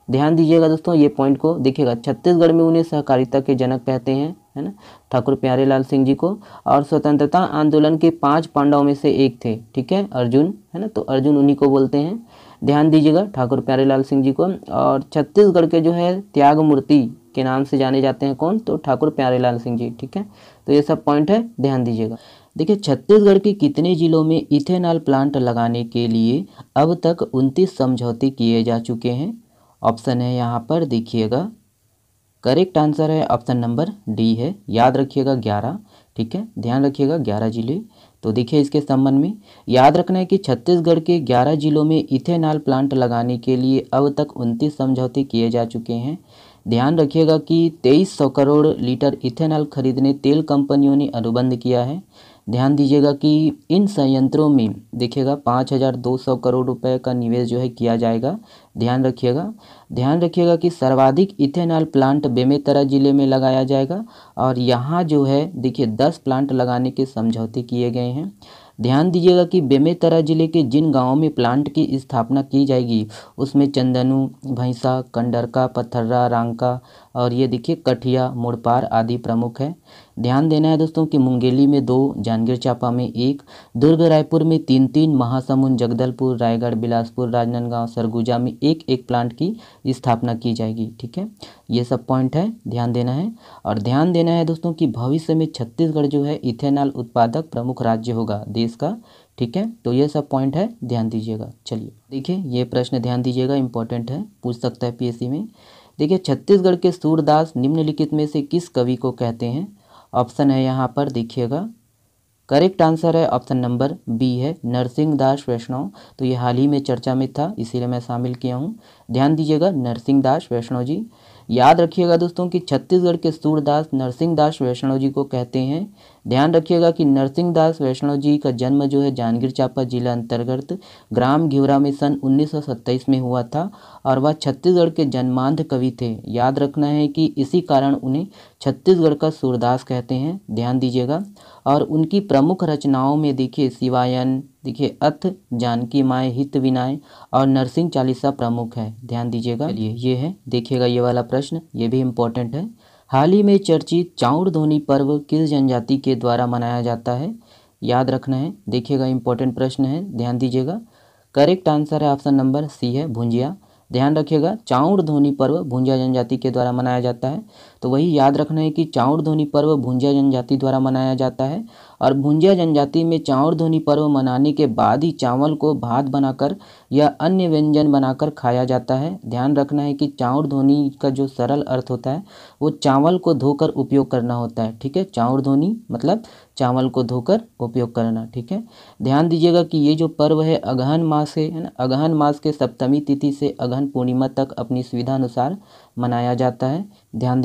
ध्यान दीजिएगा दोस्तों, ये पॉइंट को देखिएगा, छत्तीसगढ़ में उन्हें सहकारिता के जनक कहते हैं, है ना, ठाकुर प्यारेलाल सिंह जी को। और स्वतंत्रता आंदोलन के 5 पांडवों में से एक थे। ठीक है, अर्जुन, है ना, तो अर्जुन उन्हीं को बोलते हैं। ध्यान दीजिएगा ठाकुर प्यारेलाल सिंह जी को। और छत्तीसगढ़ के जो है त्याग मूर्ति के नाम से जाने जाते हैं कौन? तो ठाकुर प्यारेलाल सिंह जी। ठीक है, तो ये सब पॉइंट है, ध्यान दीजिएगा। देखिए छत्तीसगढ़ के कितने जिलों में इथेनॉल प्लांट लगाने के लिए अब तक 29 समझौते किए जा चुके हैं? ऑप्शन है यहाँ पर, देखिएगा, करेक्ट आंसर है ऑप्शन नंबर डी है, याद रखिएगा 11। ठीक है, ध्यान रखिएगा 11 जिले। तो देखिए इसके संबंध में याद रखना है कि छत्तीसगढ़ के 11 जिलों में इथेनॉल प्लांट लगाने के लिए अब तक 29 समझौते किए जा चुके हैं। ध्यान रखिएगा कि 2300 करोड़ लीटर इथेनॉल खरीदने तेल कंपनियों ने अनुबंध किया है। ध्यान दीजिएगा कि इन संयंत्रों में देखिएगा 5200 करोड़ रुपए का निवेश जो है किया जाएगा। ध्यान रखिएगा कि सर्वाधिक इथेनॉल प्लांट बेमेतरा जिले में लगाया जाएगा और यहाँ जो है देखिए 10 प्लांट लगाने के समझौते किए गए हैं। ध्यान दीजिएगा कि बेमेतरा जिले के जिन गांवों में प्लांट की स्थापना की जाएगी उसमें चंदनू, भैंसा, कंडरका, पथर्रा, रांका और ये देखिए कठिया, मुड़पार आदि प्रमुख है। ध्यान देना है दोस्तों कि मुंगेली में 2, जांजगीर चांपा में 1, दुर्ग रायपुर में 3, महासमुंद, जगदलपुर, रायगढ़, बिलासपुर, राजनांदगांव, सरगुजा में 1 प्लांट की स्थापना की जाएगी। ठीक है, ये सब पॉइंट है, ध्यान देना है। और ध्यान देना है दोस्तों कि भविष्य में छत्तीसगढ़ जो है इथेनॉल उत्पादक प्रमुख राज्य होगा देश का। ठीक है, तो ये सब पॉइंट है, ध्यान दीजिएगा। चलिए देखिए, ये प्रश्न ध्यान दीजिएगा, इंपॉर्टेंट है, पूछ सकता है पीएससी में। देखिए, छत्तीसगढ़ के सूरदास निम्नलिखित में से किस कवि को कहते हैं? ऑप्शन है यहाँ पर, देखिएगा। करेक्ट आंसर है ऑप्शन नंबर बी है, नरसिंह दास वैष्णव। तो ये हाल ही में चर्चा में था, इसीलिए मैं शामिल किया हूँ। ध्यान दीजिएगा, नरसिंह दास वैष्णव जी। याद रखिएगा दोस्तों कि छत्तीसगढ़ के सूरदास नरसिंह दास वैष्णव जी को कहते हैं। ध्यान रखिएगा कि नरसिंह दास वैष्णव जी का जन्म जो है जांजगीर चांपा जिला अंतर्गत ग्राम घिवरा में सन 1927 में हुआ था और वह छत्तीसगढ़ के जन्मांध कवि थे। याद रखना है कि इसी कारण उन्हें छत्तीसगढ़ का सूरदास कहते हैं। ध्यान दीजिएगा। और उनकी प्रमुख रचनाओं में देखिए शिवायन, देखिए अथ, जानकी माय, हित विनाय और नरसिंह चालीसा प्रमुख है। ध्यान दीजिएगा। चलिए ये है, देखिएगा ये वाला प्रश्न, ये भी इम्पोर्टेंट है। हाल ही में चर्चित चाउर धोनी पर्व किस जनजाति के द्वारा मनाया जाता है? याद रखना है, देखिएगा इंपॉर्टेंट प्रश्न है, ध्यान दीजिएगा। करेक्ट आंसर है ऑप्शन नंबर सी है, भुंजिया। ध्यान रखिएगा, चाउर धोनी पर्व भुंजिया जनजाति के द्वारा मनाया जाता है। तो वही याद रखना है कि चाउर धोनी पर्व भुंजिया जनजाति द्वारा मनाया जाता है। और भुंजिया जनजाति में चाउर धोनी पर्व मनाने के बाद ही चावल को भात बनाकर या अन्य व्यंजन बनाकर खाया जाता है। ध्यान रखना है कि चाउर धोनी का जो सरल अर्थ होता है वो चावल को धोकर उपयोग करना होता है। ठीक है, चाउर धोनी मतलब चावल को धोकर उपयोग करना। ठीक है, ध्यान दीजिएगा कि ये जो पर्व है अगहन मास है ना, अगहन मास के सप्तमी तिथि से अगहन पूर्णिमा तक अपनी सुविधा अनुसार मनाया जाता है। ध्यान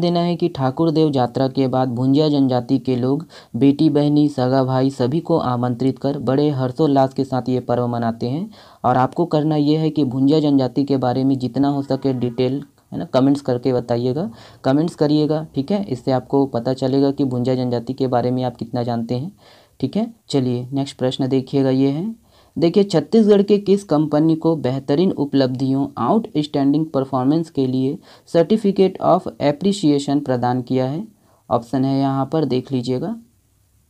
देना है कि ठाकुर देव यात्रा के बाद भुंजिया जनजाति के लोग बेटी बहनी सगा भाई सभी को आमंत्रित कर बड़े हर्षोल्लास के साथ ये पर्व मनाते हैं। और आपको करना ये है कि भुंजिया जनजाति के बारे में जितना हो सके डिटेल है ना कमेंट्स करके बताइएगा, कमेंट्स करिएगा। ठीक है, इससे आपको पता चलेगा कि भुंजिया जनजाति के बारे में आप कितना जानते हैं। ठीक है, चलिए नेक्स्ट प्रश्न देखिएगा, ये है। देखिए, छत्तीसगढ़ के किस कंपनी को बेहतरीन उपलब्धियों आउटस्टैंडिंग परफॉर्मेंस के लिए सर्टिफिकेट ऑफ एप्रिसिएशन प्रदान किया है? ऑप्शन है यहाँ पर, देख लीजिएगा।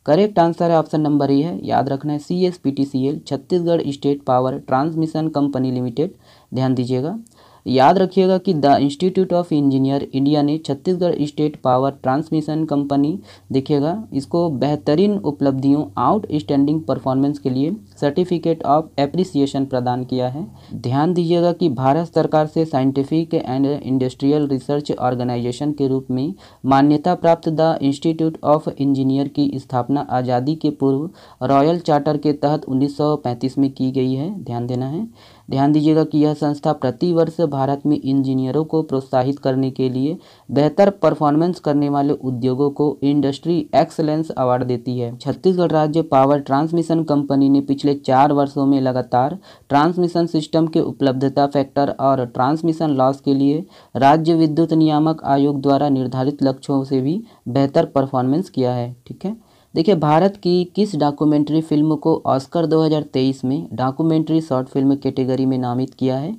करेक्ट आंसर है ऑप्शन नंबर ए है, याद रखना है, CSPTCL, Chhattisgarh state power transmission company limited. ध्यान दीजिएगा। याद रखिएगा कि the institute of engineer India ने Chhattisgarh state power transmission company, देखिएगा, इसको बेहतरीन उपलब्धियों आउटस्टैंडिंग परफॉर्मेंस के लिए सर्टिफिकेट ऑफ एप्रिसिएशन प्रदान किया है। ध्यान दीजिएगा कि भारत सरकार से scientific and industrial research organisation के रूप में मान्यता प्राप्त द इंस्टीट्यूट ऑफ इंजीनियर की स्थापना आज़ादी के पूर्व रॉयल चार्टर के तहत 1935 में की गई है। ध्यान देना है। ध्यान दीजिएगा कि यह संस्था प्रतिवर्ष भारत में इंजीनियरों को प्रोत्साहित करने के लिए बेहतर परफॉर्मेंस करने वाले उद्योगों को इंडस्ट्री एक्सलेंस अवार्ड देती है। छत्तीसगढ़ राज्य पावर ट्रांसमिशन कंपनी ने पिछले 4 वर्षों में लगातार ट्रांसमिशन सिस्टम के उपलब्धता फैक्टर और ट्रांसमिशन लॉस के लिए राज्य विद्युत नियामक आयोग द्वारा निर्धारित लक्ष्यों से भी बेहतर परफॉर्मेंस किया है। ठीक है, देखिए, भारत की किस डॉक्यूमेंट्री फिल्म को ऑस्कर 2023 में डॉक्यूमेंट्री शॉर्ट फिल्म कैटेगरी में नामित किया है?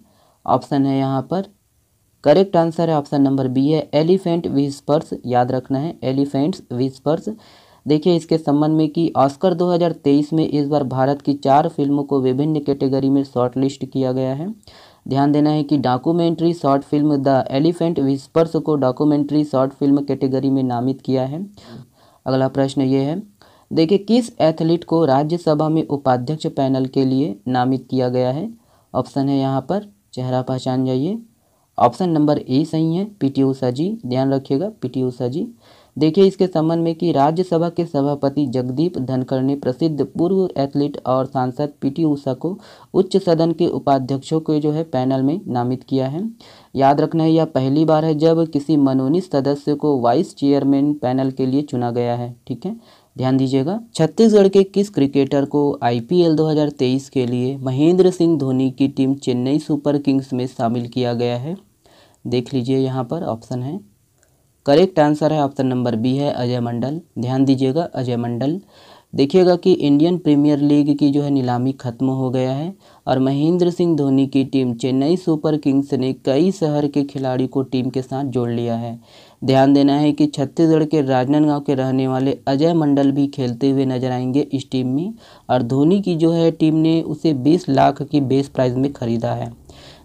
ऑप्शन है यहाँ पर। करेक्ट आंसर है ऑप्शन नंबर बी है, एलिफेंट व्हिस्पर्स। याद रखना है, एलिफेंट्स व्हिस्पर्स। देखिए, इसके संबंध में कि ऑस्कर 2023 में इस बार भारत की 4 फिल्मों को विभिन्न कैटेगरी में शॉर्ट लिस्ट किया गया है। ध्यान देना है कि documentary short film the elephant whispers को डॉक्यूमेंट्री शॉर्ट फिल्म कैटेगरी में नामित किया है। अगला प्रश्न ये है। देखिए, किस एथलीट को राज्यसभा में उपाध्यक्ष पैनल के लिए नामित किया गया है? ऑप्शन है यहाँ पर, चेहरा पहचान जाइए। ऑप्शन नंबर ए सही है, PT उषा जी। ध्यान रखिएगा, PT उषा जी। देखिए, इसके संबंध में कि राज्यसभा के सभापति जगदीप धनखड़ ने प्रसिद्ध पूर्व एथलीट और सांसद PT उषा को उच्च सदन के उपाध्यक्षों के जो है पैनल में नामित किया है। याद रखना है, यह पहली बार है जब किसी मनोनीत सदस्य को वाइस चेयरमैन पैनल के लिए चुना गया है। ठीक है, ध्यान दीजिएगा। छत्तीसगढ़ के किस क्रिकेटर को IPL 2023 के लिए महेंद्र सिंह धोनी की टीम चेन्नई सुपर किंग्स में शामिल किया गया है? देख लीजिए, यहाँ पर ऑप्शन है। करेक्ट आंसर है ऑप्शन नंबर बी है, अजय मंडल। ध्यान दीजिएगा, अजय मंडल। देखिएगा कि इंडियन प्रीमियर लीग की जो है नीलामी खत्म हो गया है और महेंद्र सिंह धोनी की टीम चेन्नई सुपर किंग्स ने कई शहर के खिलाड़ी को टीम के साथ जोड़ लिया है। ध्यान देना है कि छत्तीसगढ़ के राजनांदगांव के रहने वाले अजय मंडल भी खेलते हुए नजर आएंगे इस टीम में, और धोनी की जो है टीम ने उसे 20 लाख की बेस प्राइस में खरीदा है।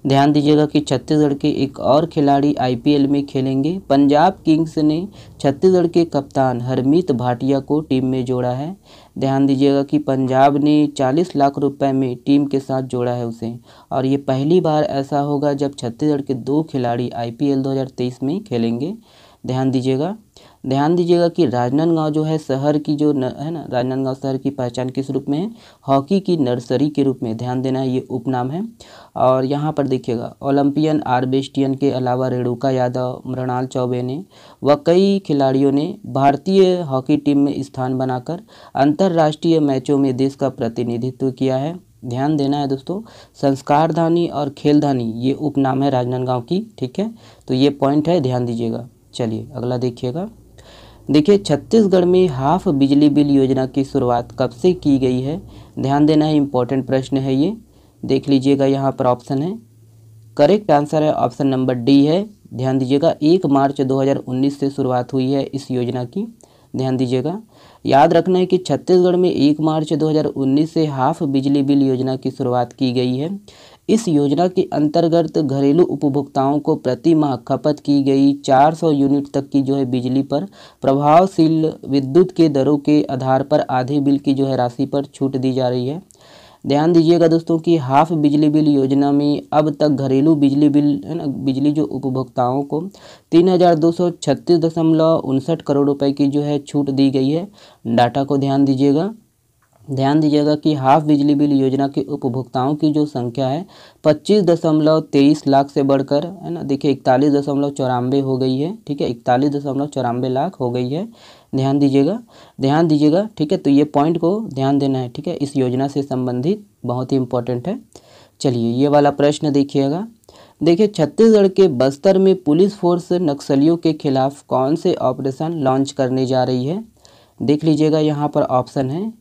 ध्यान दीजिएगा कि छत्तीसगढ़ के एक और खिलाड़ी आईपीएल में खेलेंगे। पंजाब किंग्स ने छत्तीसगढ़ के कप्तान हरमीत भाटिया को टीम में जोड़ा है। ध्यान दीजिएगा कि पंजाब ने 40 लाख रुपए में टीम के साथ जोड़ा है उसे, और ये पहली बार ऐसा होगा जब छत्तीसगढ़ के 2 खिलाड़ी आईपीएल 2023 में खेलेंगे। ध्यान दीजिएगा कि राजनांदगांव जो है शहर की जो है ना, राजनांदगांव शहर की पहचान किस रूप में है? हॉकी की नर्सरी के रूप में। ध्यान देना है, ये उपनाम है। और यहाँ पर देखिएगा ओलंपियन आरबेस्टियन के अलावा रेणुका यादव, मृणाल चौबे ने व कई खिलाड़ियों ने भारतीय हॉकी टीम में स्थान बनाकर अंतर्राष्ट्रीय मैचों में देश का प्रतिनिधित्व किया है। ध्यान देना है दोस्तों, संस्कारधानी और खेलधानी ये उपनाम है राजनांदगांव की, ठीक है। तो ये पॉइंट है, ध्यान दीजिएगा। चलिए अगला देखिएगा। देखिए छत्तीसगढ़ में हाफ बिजली बिल योजना की शुरुआत कब से की गई है? ध्यान देना है, इंपॉर्टेंट प्रश्न है ये, देख लीजिएगा। यहाँ पर ऑप्शन है, करेक्ट आंसर है ऑप्शन नंबर डी है। ध्यान दीजिएगा 1 मार्च 2019 से शुरुआत हुई है इस योजना की। ध्यान दीजिएगा, याद रखना है कि छत्तीसगढ़ में 1 मार्च 2019 से हाफ बिजली बिल योजना की शुरुआत की गई है। इस योजना के अंतर्गत घरेलू उपभोक्ताओं को प्रति माह खपत की गई 400 यूनिट तक की जो है बिजली पर प्रभावशील विद्युत के दरों के आधार पर आधे बिल की जो है राशि पर छूट दी जा रही है। ध्यान दीजिएगा दोस्तों कि हाफ बिजली बिल योजना में अब तक घरेलू बिजली बिल है ना, बिजली जो उपभोक्ताओं को 3236.59 करोड़ रुपए की जो है छूट दी गई है। डाटा को ध्यान दीजिएगा कि हाफ बिजली बिल योजना के उपभोक्ताओं की जो संख्या है 25.23 लाख से बढ़कर है ना, देखिए 41.94 हो गई है, ठीक है, 41.94 लाख हो गई है। ध्यान दीजिएगा, ठीक है। तो ये पॉइंट को ध्यान देना है, ठीक है, इस योजना से संबंधित बहुत ही इंपॉर्टेंट है। चलिए ये वाला प्रश्न देखिएगा। देखिए छत्तीसगढ़ के बस्तर में पुलिस फोर्स नक्सलियों के खिलाफ कौन से ऑपरेशन लॉन्च करने जा रही है? देख लीजिएगा, यहाँ पर ऑप्शन है,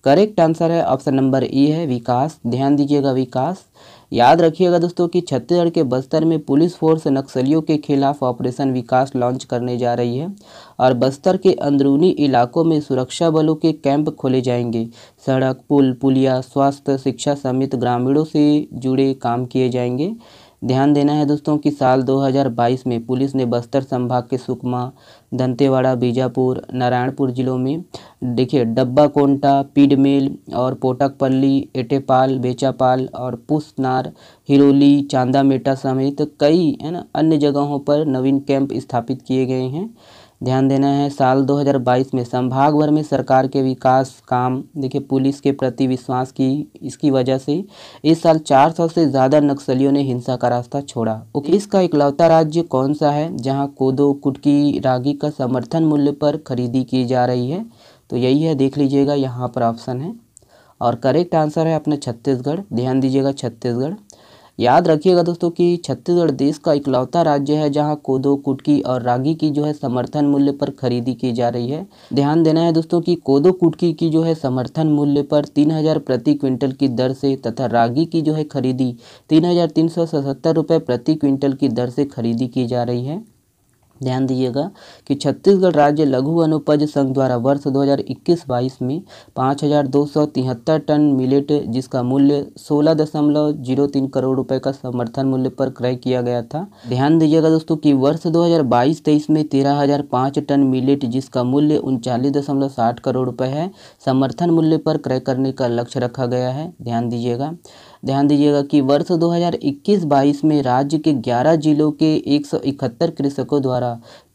करेक्ट आंसर है ऑप्शन नंबर ए है, विकास। ध्यान दीजिएगा, विकास। याद रखिएगा दोस्तों कि छत्तीसगढ़ के बस्तर में पुलिस फोर्स नक्सलियों के खिलाफ ऑपरेशन विकास लॉन्च करने जा रही है, और बस्तर के अंदरूनी इलाकों में सुरक्षा बलों के कैंप खोले जाएंगे। सड़क, पुल, पुलिया, स्वास्थ्य, शिक्षा समेत ग्रामीणों से जुड़े काम किए जाएंगे। ध्यान देना है दोस्तों कि साल 2022 में पुलिस ने बस्तर संभाग के सुकमा, दंतेवाड़ा, बीजापुर, नारायणपुर जिलों में देखिए डब्बा कोंटा, पीडमेल और पोटकपल्ली, एटेपाल, बेचापाल और पुसनार, हिरोली, चांदामेटा समेत कई है ना अन्य जगहों पर नवीन कैंप स्थापित किए गए हैं। ध्यान देना है, साल 2022 में संभाग भर में सरकार के विकास काम देखिए पुलिस के प्रति विश्वास की इसकी वजह से इस साल 400 से ज़्यादा नक्सलियों ने हिंसा का रास्ता छोड़ा। इसका इकलौता राज्य कौन सा है जहां कोदो, कुटकी, रागी का समर्थन मूल्य पर खरीदी की जा रही है? तो यही है, देख लीजिएगा, यहाँ पर ऑप्शन है, और करेक्ट आंसर है अपना छत्तीसगढ़। ध्यान दीजिएगा, छत्तीसगढ़। याद रखिएगा दोस्तों कि छत्तीसगढ़ देश का इकलौता राज्य है जहां कोदो, कुटकी और रागी की जो है समर्थन मूल्य पर खरीदी की जा रही है। ध्यान देना है दोस्तों कि कोदो, कुटकी की जो है समर्थन मूल्य पर 3000 प्रति क्विंटल की दर से तथा रागी की जो है खरीदी 3377 रुपये प्रति क्विंटल की दर से खरीदी की जा रही है। ध्यान दीजिएगा कि छत्तीसगढ़ राज्य लघु वनोपज संघ द्वारा वर्ष 2021-22 में 5273 टन मिलेट जिसका मूल्य 16.03 करोड़ रुपए का समर्थन मूल्य पर क्रय किया गया था। ध्यान दीजिएगा दोस्तों कि वर्ष 2022-23 में 13,005 टन मिलेट जिसका मूल्य 39.60 करोड़ रुपए है समर्थन मूल्य पर क्रय करने का लक्ष्य रखा गया है। ध्यान दीजिएगा कि वर्ष 2021-22 में राज्य के 11 जिलों के 171 कृषकों द्वारा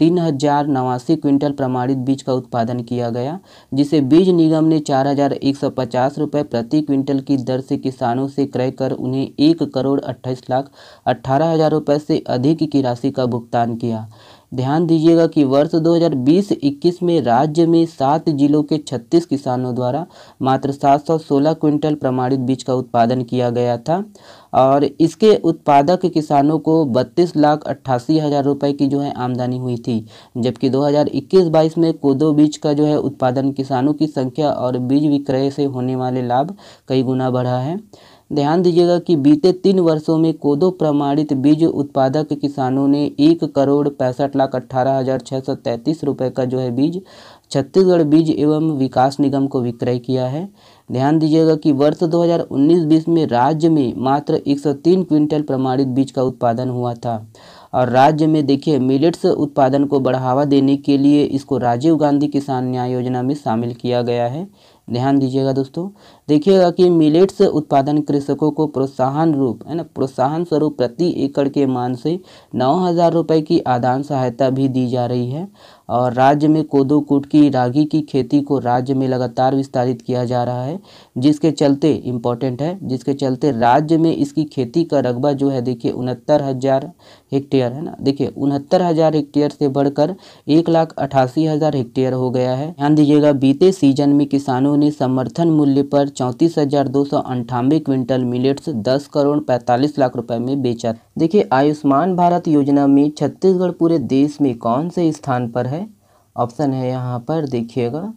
3089 क्विंटल प्रमाणित बीज का उत्पादन किया गया, जिसे बीज निगम ने 4150 रुपये प्रति क्विंटल की दर से किसानों से क्रय कर उन्हें 1,28,18,000 रुपये से अधिक की राशि का भुगतान किया। ध्यान दीजिएगा कि वर्ष 2020-21 में राज्य में 7 जिलों के 36 किसानों द्वारा मात्र 716 क्विंटल प्रमाणित बीज का उत्पादन किया गया था, और इसके उत्पादक किसानों को 32,88,000 रुपये की जो है आमदनी हुई थी। जबकि 2021-22 में कोदो बीज का जो है उत्पादन किसानों की संख्या और बीज विक्रय से होने वाले लाभ कई गुना बढ़ा है। ध्यान दीजिएगा कि बीते 3 वर्षों में कोदो प्रमाणित बीज उत्पादक किसानों ने 1,65,18,633 रुपये का जो है बीज छत्तीसगढ़ बीज एवं विकास निगम को विक्रय किया है। ध्यान दीजिएगा कि वर्ष 2019-20 में राज्य में मात्र 103 क्विंटल प्रमाणित बीज का उत्पादन हुआ था। और राज्य में देखिए मिलेट्स उत्पादन को बढ़ावा देने के लिए इसको राजीव गांधी किसान न्याय योजना में शामिल किया गया है। ध्यान दीजिएगा दोस्तों, देखिएगा कि मिलेट्स उत्पादन कृषकों को प्रोत्साहन स्वरूप प्रति एकड़ के मान से 9,000 रुपये की आदान सहायता भी दी जा रही है। और राज्य में कोदो कुटकी रागी की खेती को राज्य में लगातार विस्तारित किया जा रहा है, जिसके चलते राज्य में इसकी खेती का रकबा जो है देखिए 69,000 हेक्टेयर है ना, देखिए 69,000 हेक्टेयर से बढ़कर 1,88,000 हेक्टेयर हो गया है। ध्यान दीजिएगा बीते सीजन में किसानों ने समर्थन मूल्य पर 34,298 क्विंटल मिलेट्स 10 करोड़ 45 लाख रुपए में बेचा। देखिए आयुष्मान भारत योजना में छत्तीसगढ़ पूरे देश में कौन से स्थान पर है? ऑप्शन है यहाँ पर देखिएगा,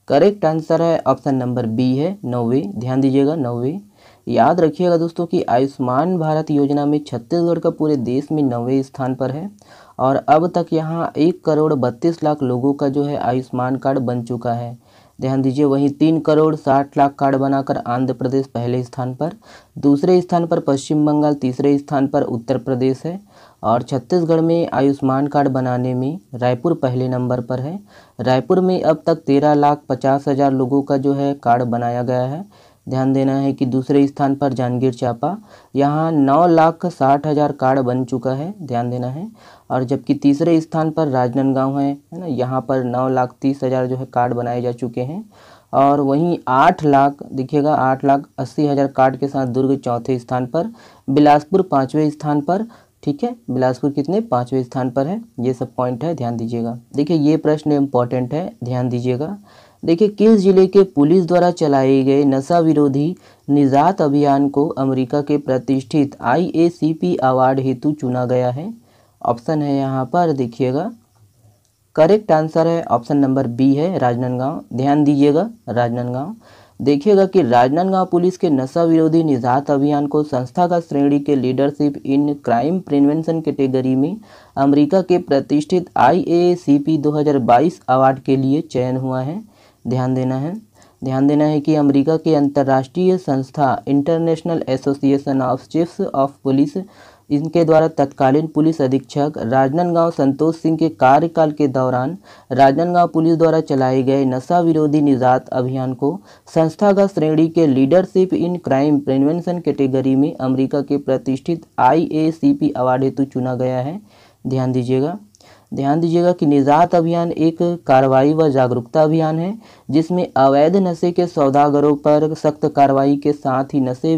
करेक्ट आंसर है ऑप्शन नंबर बी है 9वें। ध्यान दीजिएगा 9वें। याद रखिएगा दोस्तों कि आयुष्मान भारत योजना में छत्तीसगढ़ का पूरे देश में 9वें स्थान पर है। और अब तक यहाँ 1,32,00,000 लोगों का जो है आयुष्मान कार्ड बन चुका है। ध्यान दीजिए, वहीं 3,60,00,000 कार्ड बनाकर आंध्र प्रदेश पहले स्थान पर, दूसरे स्थान पर पश्चिम बंगाल, तीसरे स्थान पर उत्तर प्रदेश है। और छत्तीसगढ़ में आयुष्मान कार्ड बनाने में रायपुर पहले नंबर पर है। रायपुर में अब तक 13,50,000 लोगों का जो है कार्ड बनाया गया है। ध्यान देना है कि दूसरे स्थान पर जांजगीर चांपा, यहाँ 9,60,000 कार्ड बन चुका है, ध्यान देना है। और जबकि तीसरे स्थान पर राजनांदगांव है ना, यहाँ पर 9,30,000 जो है कार्ड बनाए जा चुके हैं। और वहीं 8 लाख देखिएगा 8,80,000 कार्ड के साथ दुर्ग चौथे स्थान पर, बिलासपुर 5वें स्थान पर। ठीक है, बिलासपुर कितने 5वें स्थान पर है। ये सब पॉइंट है, ध्यान दीजिएगा। देखिए ये प्रश्न इम्पॉर्टेंट है, ध्यान दीजिएगा। देखिए किस जिले के पुलिस द्वारा चलाए गए नशा विरोधी निजात अभियान को अमेरिका के प्रतिष्ठित IACP अवार्ड हेतु चुना गया है? ऑप्शन है यहाँ पर देखिएगा, करेक्ट आंसर है ऑप्शन नंबर बी है राजनांदगांव। ध्यान दीजिएगा राजनांदगांव। देखिएगा कि राजनांदगांव पुलिस के नशा विरोधी निजात अभियान को संस्थागत श्रेणी के leadership in crime prevention category में अमेरिका के प्रतिष्ठित IACP 2022 अवार्ड के लिए चयन हुआ है। ध्यान देना है कि अमेरिका के अंतर्राष्ट्रीय संस्था international association of chiefs of police, इनके द्वारा तत्कालीन पुलिस अधीक्षक राजनांदगांव संतोष सिंह के कार्यकाल के दौरान राजनांदगांव पुलिस द्वारा चलाए गए नशा विरोधी निजात अभियान को संस्थागत श्रेणी के leadership in crime prevention category में अमेरिका के प्रतिष्ठित IACP अवार्ड हेतु चुना गया है। ध्यान दीजिएगा कि निजात अभियान एक कार्रवाई व जागरूकता अभियान है, जिसमें अवैध नशे के सौदागरों पर सख्त कार्रवाई के साथ ही नशे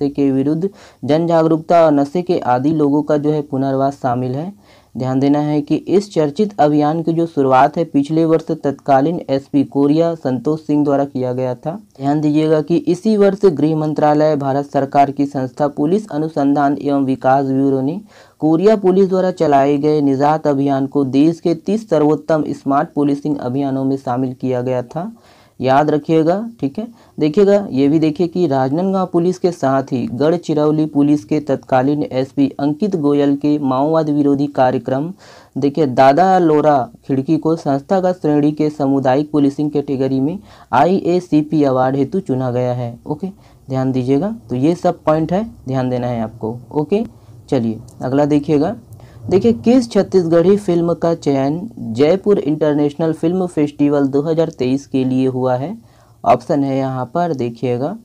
के विरुद्ध जन जागरूकता और नशे के आदी लोगों का जो है पुनर्वास शामिल है। ध्यान देना है कि इस चर्चित अभियान की जो शुरुआत है पिछले वर्ष तत्कालीन SP कोरिया संतोष सिंह द्वारा किया गया था। ध्यान दीजिएगा कि इसी वर्ष गृह मंत्रालय भारत सरकार की संस्था पुलिस अनुसंधान एवं विकास ब्यूरो ने कोरिया पुलिस द्वारा चलाए गए निजात अभियान को देश के 30 सर्वोत्तम स्मार्ट पुलिसिंग अभियानों में शामिल किया गया था। याद रखिएगा, ठीक है। देखिएगा ये भी देखिए कि राजनांदगांव पुलिस के साथ ही गढ़चिरौली पुलिस के तत्कालीन SP अंकित गोयल के माओवाद विरोधी कार्यक्रम देखिए दादा लोरा खिड़की को संस्थागत श्रेणी के सामुदायिक पुलिसिंग कैटेगरी में IACP अवार्ड हेतु चुना गया है। ओके, ध्यान दीजिएगा। तो ये सब पॉइंट है, ध्यान देना है आपको। ओके, चलिए अगला देखिएगा। देखिए किस छत्तीसगढ़ी फिल्म का चयन जयपुर इंटरनेशनल फिल्म फेस्टिवल 2023 के लिए हुआ है? ऑप्शन है यहाँ पर देखिएगा,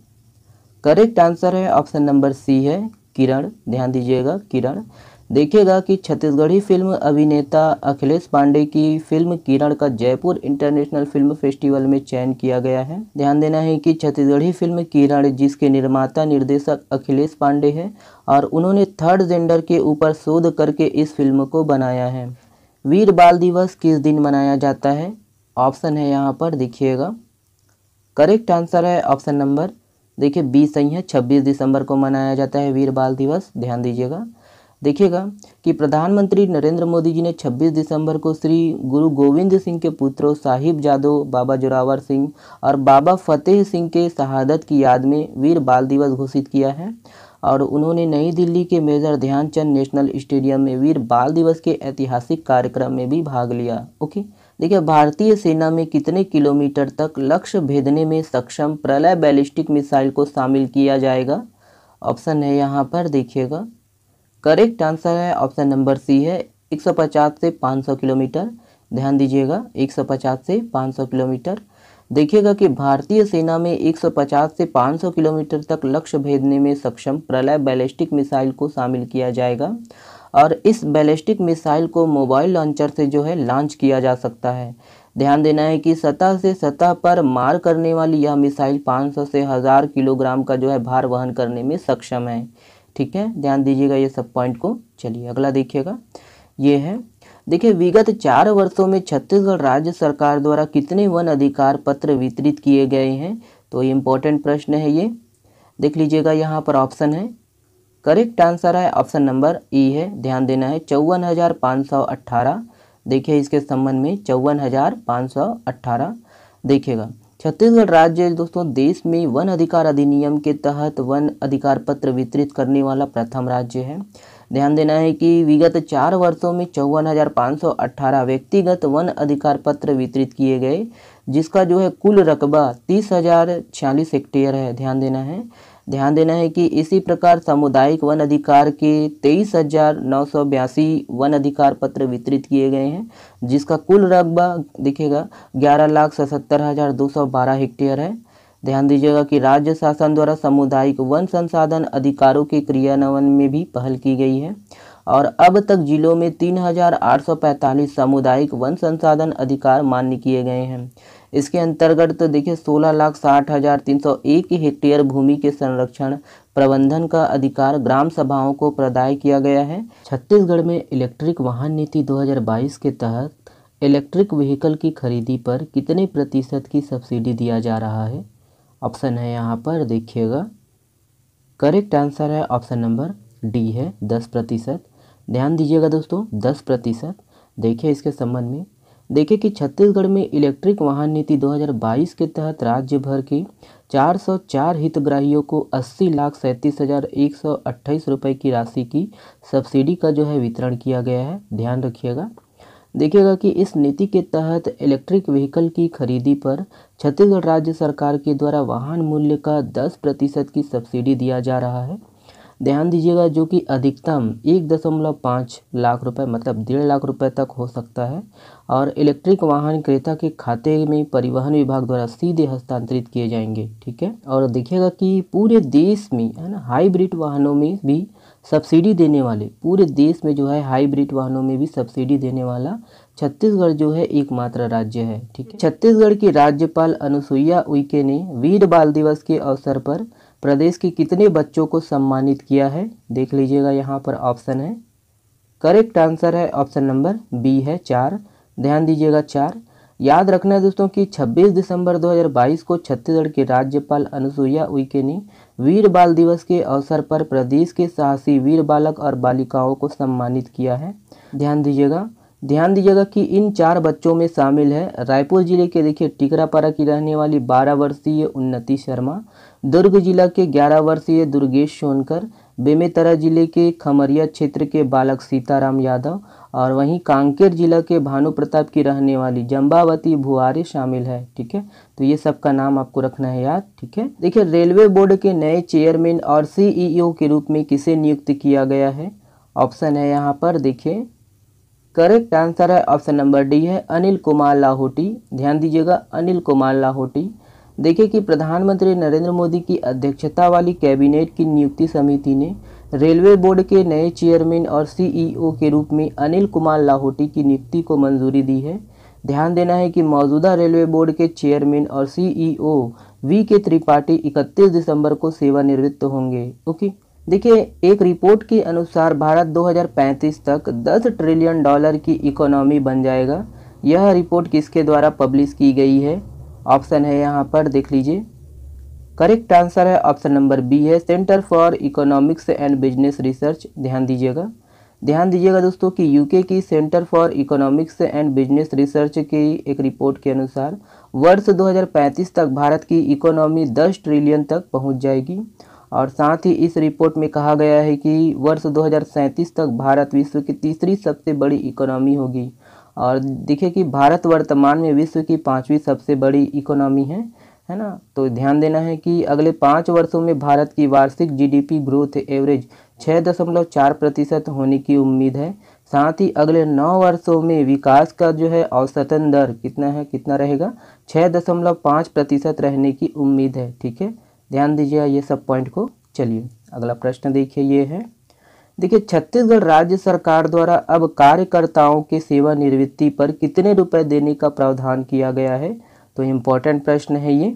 करेक्ट आंसर है ऑप्शन नंबर सी है किरण। ध्यान दीजिएगा किरण। देखिएगा कि छत्तीसगढ़ी फिल्म अभिनेता अखिलेश पांडे की फिल्म किरण का जयपुर इंटरनेशनल फिल्म फेस्टिवल में चयन किया गया है। ध्यान देना है कि छत्तीसगढ़ी फिल्म किरण जिसके निर्माता निर्देशक अखिलेश पांडे हैं और उन्होंने थर्ड जेंडर के ऊपर शोध करके इस फिल्म को बनाया है। वीर बाल दिवस किस दिन मनाया जाता है? ऑप्शन है यहाँ पर देखिएगा, करेक्ट आंसर है ऑप्शन नंबर देखिए बी सही है, 26 दिसंबर को मनाया जाता है वीर बाल दिवस। ध्यान दीजिएगा। देखिएगा कि प्रधानमंत्री नरेंद्र मोदी जी ने 26 दिसंबर को श्री गुरु गोविंद सिंह के पुत्रों साहिबजादों बाबा जोरावर सिंह और बाबा फतेह सिंह के शहादत की याद में वीर बाल दिवस घोषित किया है। और उन्होंने नई दिल्ली के मेजर ध्यानचंद नेशनल स्टेडियम में वीर बाल दिवस के ऐतिहासिक कार्यक्रम में भी भाग लिया। ओके, देखिए भारतीय सेना में कितने किलोमीटर तक लक्ष्य भेदने में सक्षम प्रलय बैलिस्टिक मिसाइल को शामिल किया जाएगा? ऑप्शन है यहाँ पर देखिएगा, करेक्ट आंसर है ऑप्शन नंबर सी है 150 से 500 किलोमीटर। ध्यान दीजिएगा 150 से 500 किलोमीटर। देखिएगा कि भारतीय सेना में 150 से 500 किलोमीटर तक लक्ष्य भेदने में सक्षम प्रलय बैलिस्टिक मिसाइल को शामिल किया जाएगा। और इस बैलिस्टिक मिसाइल को मोबाइल लॉन्चर से जो है लॉन्च किया जा सकता है। ध्यान देना है कि सतह से सतह पर मार करने वाली यह मिसाइल 500 से 1000 किलोग्राम का जो है भार वहन करने में सक्षम है। ठीक है, ध्यान दीजिएगा ये सब पॉइंट को। चलिए अगला देखिएगा, ये है देखिए विगत 4 वर्षों में छत्तीसगढ़ राज्य सरकार द्वारा कितने वन अधिकार पत्र वितरित किए गए हैं? तो ये इंपॉर्टेंट प्रश्न है, ये देख लीजिएगा। यहाँ पर ऑप्शन है, करेक्ट आंसर है ऑप्शन नंबर ई है। ध्यान देना है 54,518। देखिए इसके संबंध में 54,518। देखिएगा छत्तीसगढ़ राज्य दोस्तों देश में वन अधिकार अधिनियम के तहत वन अधिकार पत्र वितरित करने वाला प्रथम राज्य है। ध्यान देना है कि विगत 4 वर्षों में 54,518 व्यक्तिगत वन अधिकार पत्र वितरित किए गए, जिसका जो है कुल रकबा 30,046 हेक्टेयर है। ध्यान देना है कि इसी प्रकार सामुदायिक वन अधिकार के 23,982 वन अधिकार पत्र वितरित किए गए हैं, जिसका कुल रकबा देखिएगा 11,77,212 हेक्टेयर है। ध्यान दीजिएगा कि राज्य शासन द्वारा सामुदायिक वन संसाधन अधिकारों के क्रियान्वयन में भी पहल की गई है। और अब तक जिलों में 3,845 सामुदायिक वन संसाधन अधिकार मान्य किए गए हैं। इसके अंतर्गत तो देखिए 16,60,301 हेक्टेयर भूमि के संरक्षण प्रबंधन का अधिकार ग्राम सभाओं को प्रदान किया गया है। छत्तीसगढ़ में इलेक्ट्रिक वाहन नीति 2022 के तहत इलेक्ट्रिक व्हीकल की खरीदी पर कितने प्रतिशत की सब्सिडी दिया जा रहा है? ऑप्शन है यहाँ पर देखिएगा, करेक्ट आंसर है ऑप्शन नंबर डी है 10%। ध्यान दीजिएगा दोस्तों 10%। देखिए इसके संबंध में देखिए कि छत्तीसगढ़ में इलेक्ट्रिक वाहन नीति 2022 के तहत राज्य भर के 404 हितग्राहियों को 80,37,128 रुपये की राशि की सब्सिडी का जो है वितरण किया गया है। ध्यान रखिएगा। देखिएगा कि इस नीति के तहत इलेक्ट्रिक व्हीकल की खरीदी पर छत्तीसगढ़ राज्य सरकार के द्वारा वाहन मूल्य का 10% की सब्सिडी दिया जा रहा है। ध्यान दीजिएगा जो कि अधिकतम 1.5 लाख रुपए मतलब 1.5 लाख रुपए तक हो सकता है। और इलेक्ट्रिक वाहन क्रेता के खाते में परिवहन विभाग द्वारा सीधे हस्तांतरित किए जाएंगे। ठीक है, और देखिएगा कि पूरे देश में है ना हाइब्रिड वाहनों में भी सब्सिडी देने वाले, पूरे देश में जो है हाइब्रिड वाहनों में भी सब्सिडी देने वाला छत्तीसगढ़ जो है एकमात्र राज्य है। ठीक है, छत्तीसगढ़ की राज्यपाल अनुसुईया उइके ने वीर बाल दिवस के अवसर पर प्रदेश के कितने बच्चों को सम्मानित किया है? देख लीजिएगा यहाँ पर ऑप्शन है, करेक्ट आंसर है ऑप्शन नंबर बी है 4। ध्यान दीजिएगा 4। याद रखना है दोस्तों कि 26 दिसंबर 2022 को छत्तीसगढ़ के राज्यपाल अनुसुईया उइके ने वीर बाल दिवस के अवसर पर प्रदेश के साहसी वीर बालक और बालिकाओं को सम्मानित किया है। ध्यान दीजिएगा कि इन 4 बच्चों में शामिल है रायपुर जिले के देखिए टिकरापारा की रहने वाली 12 वर्षीय उन्नति शर्मा, दुर्ग जिला के 11 वर्षीय दुर्गेश सोनकर, बेमेतरा जिले के खमरिया क्षेत्र के बालक सीताराम यादव और वहीं कांकेर जिला के भानु प्रताप की रहने वाली जंबावती भुआरे शामिल है। ठीक है, तो ये सब का नाम आपको रखना है याद। ठीक है, देखिए रेलवे बोर्ड के नए चेयरमैन और CEO के रूप में किसे नियुक्त किया गया है? ऑप्शन है यहाँ पर देखिए, करेक्ट आंसर है ऑप्शन नंबर डी है अनिल कुमार लाहोटी। ध्यान दीजिएगा अनिल कुमार लाहोटी। देखिए कि प्रधानमंत्री नरेंद्र मोदी की अध्यक्षता वाली कैबिनेट की नियुक्ति समिति ने रेलवे बोर्ड के नए चेयरमैन और CEO के रूप में अनिल कुमार लाहोटी की नियुक्ति को मंजूरी दी है। ध्यान देना है कि मौजूदा रेलवे बोर्ड के चेयरमैन और CEO V.K. त्रिपाठी 31 दिसंबर को सेवानिवृत्त होंगे। ओके, देखिए एक रिपोर्ट के अनुसार भारत 2035 तक $10 ट्रिलियन की इकोनॉमी बन जाएगा। यह रिपोर्ट किसके द्वारा पब्लिश की गई है? ऑप्शन है यहाँ पर देख लीजिए, करेक्ट आंसर है ऑप्शन नंबर बी है centre for economics and business research. ध्यान दीजिएगा ध्यान दीजिएगा दोस्तों कि यूके की centre for economics and business research की एक रिपोर्ट के अनुसार वर्ष 2035 तक भारत की इकोनॉमी 10 ट्रिलियन तक पहुंच जाएगी। और साथ ही इस रिपोर्ट में कहा गया है कि वर्ष 2037 तक भारत विश्व की तीसरी सबसे बड़ी इकोनॉमी होगी। और देखिए कि भारत वर्तमान में विश्व की 5वीं सबसे बड़ी इकोनॉमी है ना। तो ध्यान देना है कि अगले 5 वर्षों में भारत की वार्षिक जीडीपी ग्रोथ एवरेज 6.4% होने की उम्मीद है। साथ ही अगले 9 वर्षों में विकास का जो है औसतन दर कितना रहेगा, 6.5% रहने की उम्मीद है। ठीक है, ध्यान दीजिए ये सब पॉइंट को। चलिए अगला प्रश्न देखिए, ये है, देखिए छत्तीसगढ़ राज्य सरकार द्वारा अब कार्यकर्ताओं के सेवानिवृत्ति पर कितने रुपए देने का प्रावधान किया गया है। तो इम्पोर्टेंट प्रश्न है ये,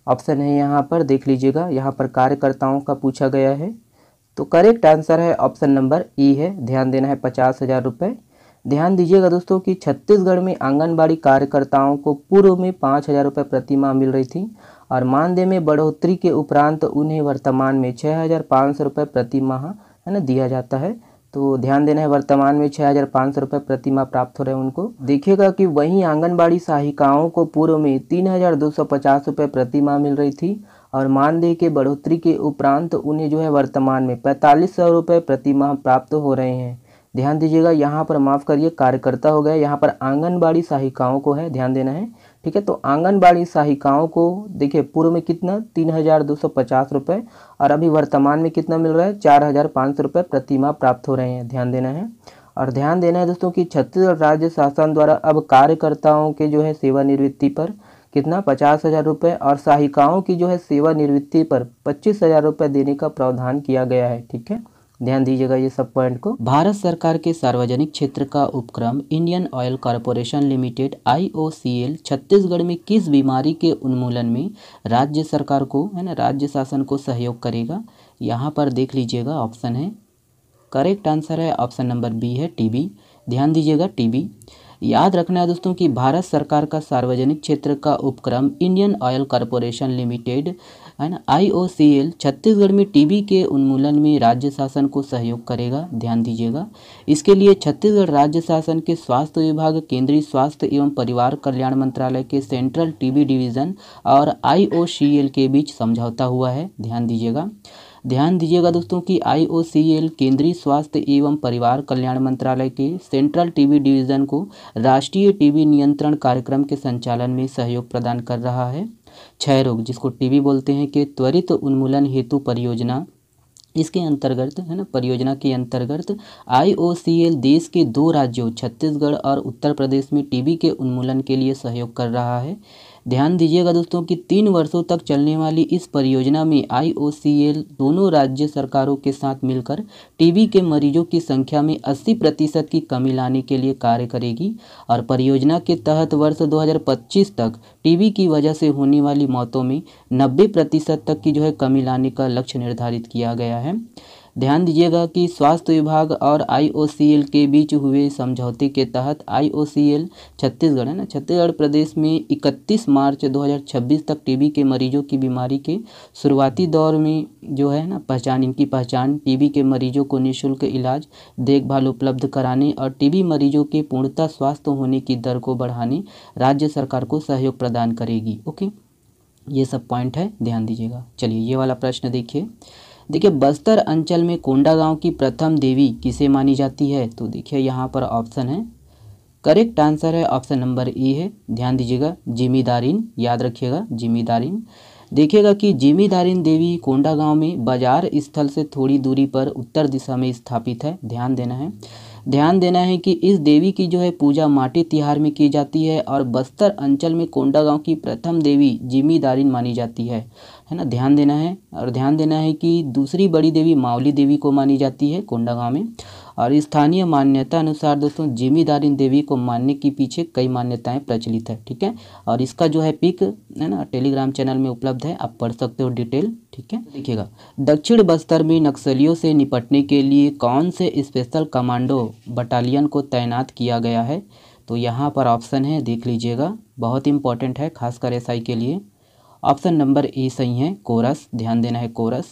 ऑप्शन है यहाँ पर, देख लीजिएगा, यहाँ पर कार्यकर्ताओं का पूछा गया है। तो करेक्ट आंसर है ऑप्शन नंबर ई है, ध्यान देना है 50,000 रुपये। ध्यान दीजिएगा दोस्तों कि छत्तीसगढ़ में आंगनबाड़ी कार्यकर्ताओं को पूर्व में 5,000 रुपये प्रति माह मिल रही थी और मानदेय में बढ़ोतरी के उपरांत उन्हें वर्तमान में 6,500 रुपये प्रति माह है ना दिया जाता है। तो ध्यान देना है वर्तमान में 6,500 रुपये प्रति माह प्राप्त हो रहे हैं उनको। देखिएगा कि वहीं आंगनबाड़ी सहायिकाओं को पूर्व में 3,250 रुपये प्रति माह मिल रही थी और मानदेय के बढ़ोतरी के उपरांत उन्हें जो है वर्तमान में 4,500 रुपये प्रति माह प्राप्त हो रहे हैं। ध्यान दीजिएगा यहाँ पर, माफ़ करिए, कार्यकर्ता हो गए, यहाँ पर आंगनबाड़ी सहायिकाओं को है, ध्यान देना है। ठीक है, तो आंगनबाड़ी सहायिकाओं को देखिए पूर्व में कितना 3,250 रुपये और अभी वर्तमान में कितना मिल रहा है, 4,500 रुपये प्रति माह प्राप्त हो रहे हैं, ध्यान देना है। और ध्यान देना है दोस्तों कि छत्तीसगढ़ राज्य शासन द्वारा अब कार्यकर्ताओं के जो है सेवानिवृत्ति पर कितना 50,000 रुपये और सहायिकाओं की जो है सेवानिवृत्ति पर 25,000 रुपये देने का प्रावधान किया गया है। ठीक है, ध्यान दीजिएगा ये सब पॉइंट को। भारत सरकार के सार्वजनिक क्षेत्र का उपक्रम Indian oil corporation limited IOCL Chhattisgarh में किस बीमारी के उन्मूलन में राज्य सरकार को है ना राज्य शासन को सहयोग करेगा। यहाँ पर देख लीजिएगा, ऑप्शन है, करेक्ट आंसर है ऑप्शन नंबर बी है, टीबी। ध्यान दीजिएगा, टीबी। याद रखना है दोस्तों कि भारत सरकार का सार्वजनिक क्षेत्र का उपक्रम इंडियन ऑयल कॉरपोरेशन लिमिटेड है ना IOCL छत्तीसगढ़ में टीबी के उन्मूलन में राज्य शासन को सहयोग करेगा। ध्यान दीजिएगा, इसके लिए छत्तीसगढ़ राज्य शासन के स्वास्थ्य विभाग, केंद्रीय स्वास्थ्य एवं परिवार कल्याण मंत्रालय के सेंट्रल टीबी डिवीज़न और IOCL के बीच समझौता हुआ है। ध्यान दीजिएगा दोस्तों कि IOCL केंद्रीय स्वास्थ्य एवं परिवार कल्याण मंत्रालय के सेंट्रल टीबी डिवीज़न को राष्ट्रीय टीबी नियंत्रण कार्यक्रम के संचालन में सहयोग प्रदान कर रहा है। क्षय रोग, जिसको टीबी बोलते हैं, के त्वरित उन्मूलन हेतु परियोजना, इसके अंतर्गत है ना परियोजना के अंतर्गत IOCL देश के 2 राज्यों छत्तीसगढ़ और उत्तर प्रदेश में टीबी के उन्मूलन के लिए सहयोग कर रहा है। ध्यान दीजिएगा दोस्तों कि 3 वर्षों तक चलने वाली इस परियोजना में IOCL दोनों राज्य सरकारों के साथ मिलकर टीबी के मरीजों की संख्या में 80% की कमी लाने के लिए कार्य करेगी और परियोजना के तहत वर्ष 2025 तक टीबी की वजह से होने वाली मौतों में 90% तक की जो है कमी लाने का लक्ष्य निर्धारित किया गया है। ध्यान दीजिएगा कि स्वास्थ्य विभाग और IOCL के बीच हुए समझौते के तहत IOCL छत्तीसगढ़ है ना छत्तीसगढ़ प्रदेश में 31 मार्च 2026 तक टीबी के मरीजों की बीमारी के शुरुआती दौर में जो है ना इनकी पहचान, टीबी के मरीजों को निःशुल्क इलाज देखभाल उपलब्ध कराने और टीबी मरीजों के पूर्णतः स्वस्थ होने की दर को बढ़ाने राज्य सरकार को सहयोग प्रदान करेगी। ओके, ये सब पॉइंट है, ध्यान दीजिएगा। चलिए ये वाला प्रश्न देखिए बस्तर अंचल में कोंडागांव की प्रथम देवी किसे मानी जाती है। तो देखिए यहाँ पर ऑप्शन है, करेक्ट आंसर है ऑप्शन नंबर ई है। ध्यान दीजिएगा, जिमीदारिन, याद रखिएगा जिमीदारिन। देखिएगा कि जिमीदारिन देवी कोंडागांव में बाजार स्थल से थोड़ी दूरी पर उत्तर दिशा में स्थापित है। ध्यान देना है कि इस देवी की जो है पूजा माटी तिहार में की जाती है और बस्तर अंचल में कोंडागांव की प्रथम देवी जिमीदारिन मानी जाती है ना। ध्यान देना है कि दूसरी बड़ी देवी मावली देवी को मानी जाती है कोंडागांव में। और स्थानीय मान्यता अनुसार दोस्तों जिमीदारिन देवी को मानने के पीछे कई मान्यताएं प्रचलित है। ठीक है, और इसका जो है पिक है ना टेलीग्राम चैनल में उपलब्ध है, आप पढ़ सकते हो डिटेल। ठीक है, देखिएगा दक्षिण बस्तर में नक्सलियों से निपटने के लिए कौन से स्पेशल कमांडो बटालियन को तैनात किया गया है। तो यहाँ पर ऑप्शन है, देख लीजिएगा, बहुत इंपॉर्टेंट है खासकर SI के लिए। ऑप्शन नंबर ए सही है, कोरस। ध्यान देना है, कोरस।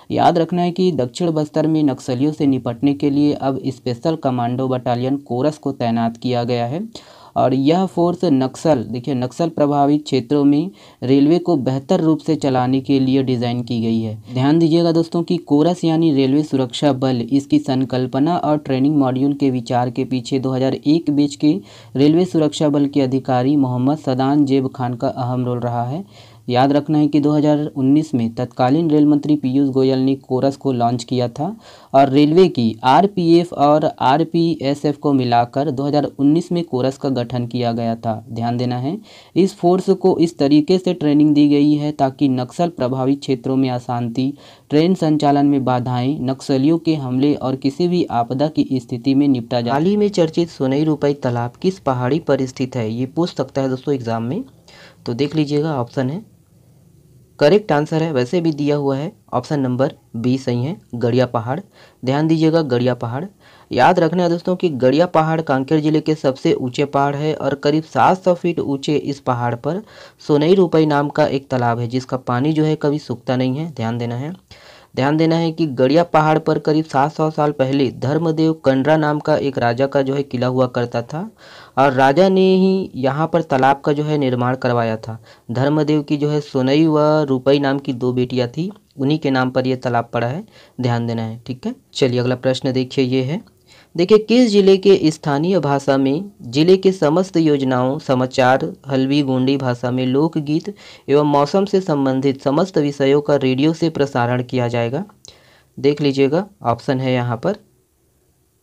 याद रखना है कि दक्षिण बस्तर में नक्सलियों से निपटने के लिए अब स्पेशल कमांडो बटालियन कोरस को तैनात किया गया है और यह फोर्स नक्सल प्रभावित क्षेत्रों में रेलवे को बेहतर रूप से चलाने के लिए डिज़ाइन की गई है। ध्यान दीजिएगा दोस्तों कि कोरस यानी रेलवे सुरक्षा बल, इसकी संकल्पना और ट्रेनिंग मॉड्यूल के विचार के पीछे 2001 बैच के रेलवे सुरक्षा बल के अधिकारी मोहम्मद सदान जेब खान का अहम रोल रहा है। याद रखना है कि 2019 में तत्कालीन रेल मंत्री पीयूष गोयल ने कोरस को लॉन्च किया था और रेलवे की आरपीएफ और आरपीएसएफ को मिलाकर 2019 में कोरस का गठन किया गया था। ध्यान देना है, इस फोर्स को इस तरीके से ट्रेनिंग दी गई है ताकि नक्सल प्रभावित क्षेत्रों में अशांति, ट्रेन संचालन में बाधाएं, नक्सलियों के हमले और किसी भी आपदा की स्थिति में निपटा जाए। हाल ही में चर्चित सोनई रुपई तालाब किस पहाड़ी पर स्थित है, ये पूछ सकता है दोस्तों एग्जाम में। तो देख लीजिएगा, ऑप्शन है करेक्ट आंसर है, वैसे भी दिया हुआ है, ऑप्शन नंबर बी सही है, गड़िया पहाड़। ध्यान दीजिएगा, गड़िया पहाड़। याद रखना है दोस्तों कि गड़िया पहाड़ कांकेर जिले के सबसे ऊंचे पहाड़ है और करीब 700 फीट ऊंचे इस पहाड़ पर सोनई रुपई नाम का एक तालाब है जिसका पानी जो है कभी सूखता नहीं है। ध्यान देना है कि गड़िया पहाड़ पर करीब 700 साल पहले धर्मदेव कंडरा नाम का एक राजा का जो है किला हुआ करता था और राजा ने ही यहाँ पर तालाब का जो है निर्माण करवाया था। धर्मदेव की जो है सोनई व रुपई नाम की 2 बेटियां थी, उन्हीं के नाम पर यह तालाब पड़ा है। ध्यान देना है, ठीक है। चलिए अगला प्रश्न देखिए, ये है, देखिए किस जिले के स्थानीय भाषा में जिले के समस्त योजनाओं, समाचार, हल्बी गोंडी भाषा में लोकगीत एवं मौसम से संबंधित समस्त विषयों का रेडियो से प्रसारण किया जाएगा। देख लीजिएगा, ऑप्शन है यहाँ पर,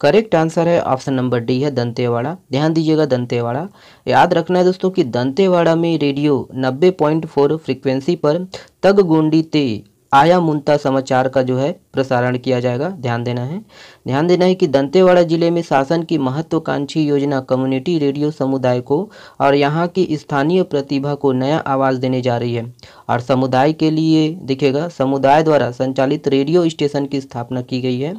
करेक्ट आंसर है ऑप्शन नंबर डी है, दंतेवाड़ा। ध्यान दीजिएगा, दंतेवाड़ा। याद रखना है दोस्तों कि दंतेवाड़ा में रेडियो 90.4 फ्रीक्वेंसी पर तग गोंडी ते आया मुंता समाचार का जो है प्रसारण किया जाएगा। ध्यान देना है कि दंतेवाड़ा जिले में शासन की महत्वाकांक्षी योजना कम्युनिटी रेडियो समुदाय को और यहाँ की स्थानीय प्रतिभा को नया आवाज़ देने जा रही है और समुदाय के लिए देखिएगा समुदाय द्वारा संचालित रेडियो स्टेशन की स्थापना की गई है।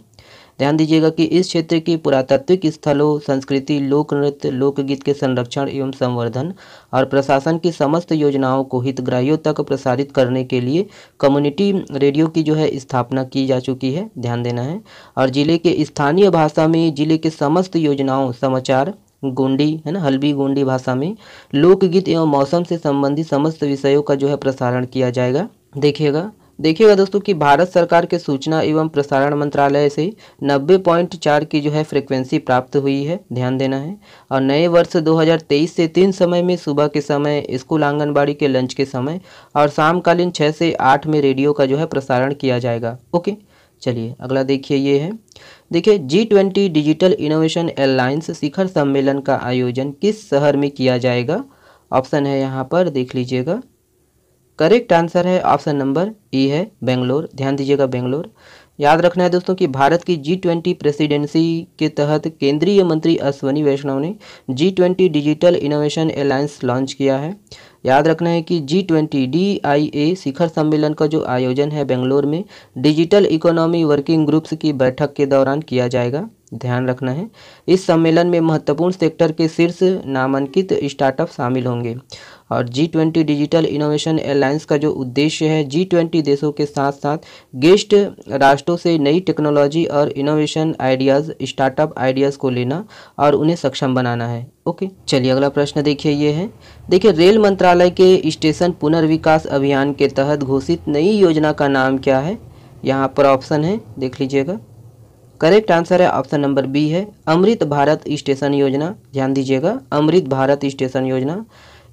ध्यान दीजिएगा कि इस क्षेत्र की पुरातात्विक स्थलों, संस्कृति, लोक नृत्य, लोकगीत के संरक्षण एवं संवर्धन और प्रशासन की समस्त योजनाओं को हितग्राहियों तक प्रसारित करने के लिए कम्युनिटी रेडियो की जो है स्थापना की जा चुकी है। ध्यान देना है, और जिले के स्थानीय भाषा में जिले के समस्त योजनाओं, समाचार, गोंडी है ना, हल्बी गोंडी भाषा में लोकगीत एवं मौसम से संबंधित समस्त विषयों का जो है प्रसारण किया जाएगा। देखिएगा दोस्तों कि भारत सरकार के सूचना एवं प्रसारण मंत्रालय से 90.4 की जो है फ्रीक्वेंसी प्राप्त हुई है। ध्यान देना है, और नए वर्ष 2023 से 3 समय में सुबह के समय, स्कूल आंगनबाड़ी के लंच के समय और शामकालीन 6 से 8 में रेडियो का जो है प्रसारण किया जाएगा। ओके, चलिए अगला देखिए, ये है, देखिए G20 डिजिटल इनोवेशन एलायंस शिखर सम्मेलन का आयोजन किस शहर में किया जाएगा। ऑप्शन है यहाँ पर, देख लीजिएगा, करेक्ट आंसर है ऑप्शन नंबर ई है, बेंगलोर। ध्यान दीजिएगा, बेंगलोर। याद रखना है दोस्तों कि भारत की G20 प्रेसिडेंसी के तहत केंद्रीय मंत्री अश्विनी वैष्णव ने G20 digital innovation Allianz launch किया है। याद रखना है कि G20 DIA शिखर सम्मेलन का जो आयोजन है बेंगलोर में डिजिटल इकोनॉमी वर्किंग ग्रुप्स की बैठक के दौरान किया जाएगा। ध्यान रखना है, इस सम्मेलन में महत्वपूर्ण सेक्टर के शीर्ष नामांकित स्टार्टअप शामिल होंगे और G20 डिजिटल इनोवेशन एलायंस का जो उद्देश्य है G20 देशों के साथ साथ गेस्ट राष्ट्रों से नई टेक्नोलॉजी और इनोवेशन आइडियाज़, स्टार्टअप आइडियाज़ को लेना और उन्हें सक्षम बनाना है। ओके, चलिए अगला प्रश्न देखिए, ये है, देखिए रेल मंत्रालय के स्टेशन पुनर्विकास अभियान के तहत घोषित नई योजना का नाम क्या है। यहाँ पर ऑप्शन है, देख लीजिएगा, करेक्ट आंसर है ऑप्शन नंबर बी है, अमृत भारत स्टेशन योजना। ध्यान दीजिएगा, अमृत भारत स्टेशन योजना।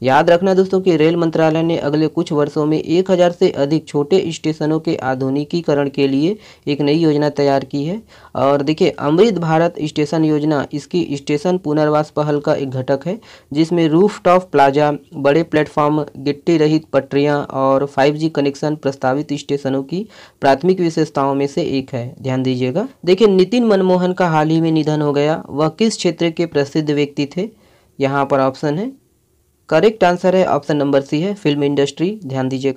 याद रखना दोस्तों कि रेल मंत्रालय ने अगले कुछ वर्षों में 1000 से अधिक छोटे स्टेशनों के आधुनिकीकरण के लिए एक नई योजना तैयार की है। और देखिए अमृत भारत स्टेशन योजना इसकी स्टेशन पुनर्वास पहल का एक घटक है जिसमें रूफटॉप प्लाजा, बड़े प्लेटफॉर्म, गिट्टी रहित पटरियां और 5G कनेक्शन प्रस्तावित स्टेशनों की प्राथमिक विशेषताओं में से एक है। ध्यान दीजिएगा, देखिए नितिन मनमोहन का हाल ही में निधन हो गया, वह किस क्षेत्र के प्रसिद्ध व्यक्ति थे। यहाँ पर ऑप्शन है, करेक्ट आंसर है ऑप्शन नंबर सी है, फिल्म इंडस्ट्री। ध्यान दीजिएगा।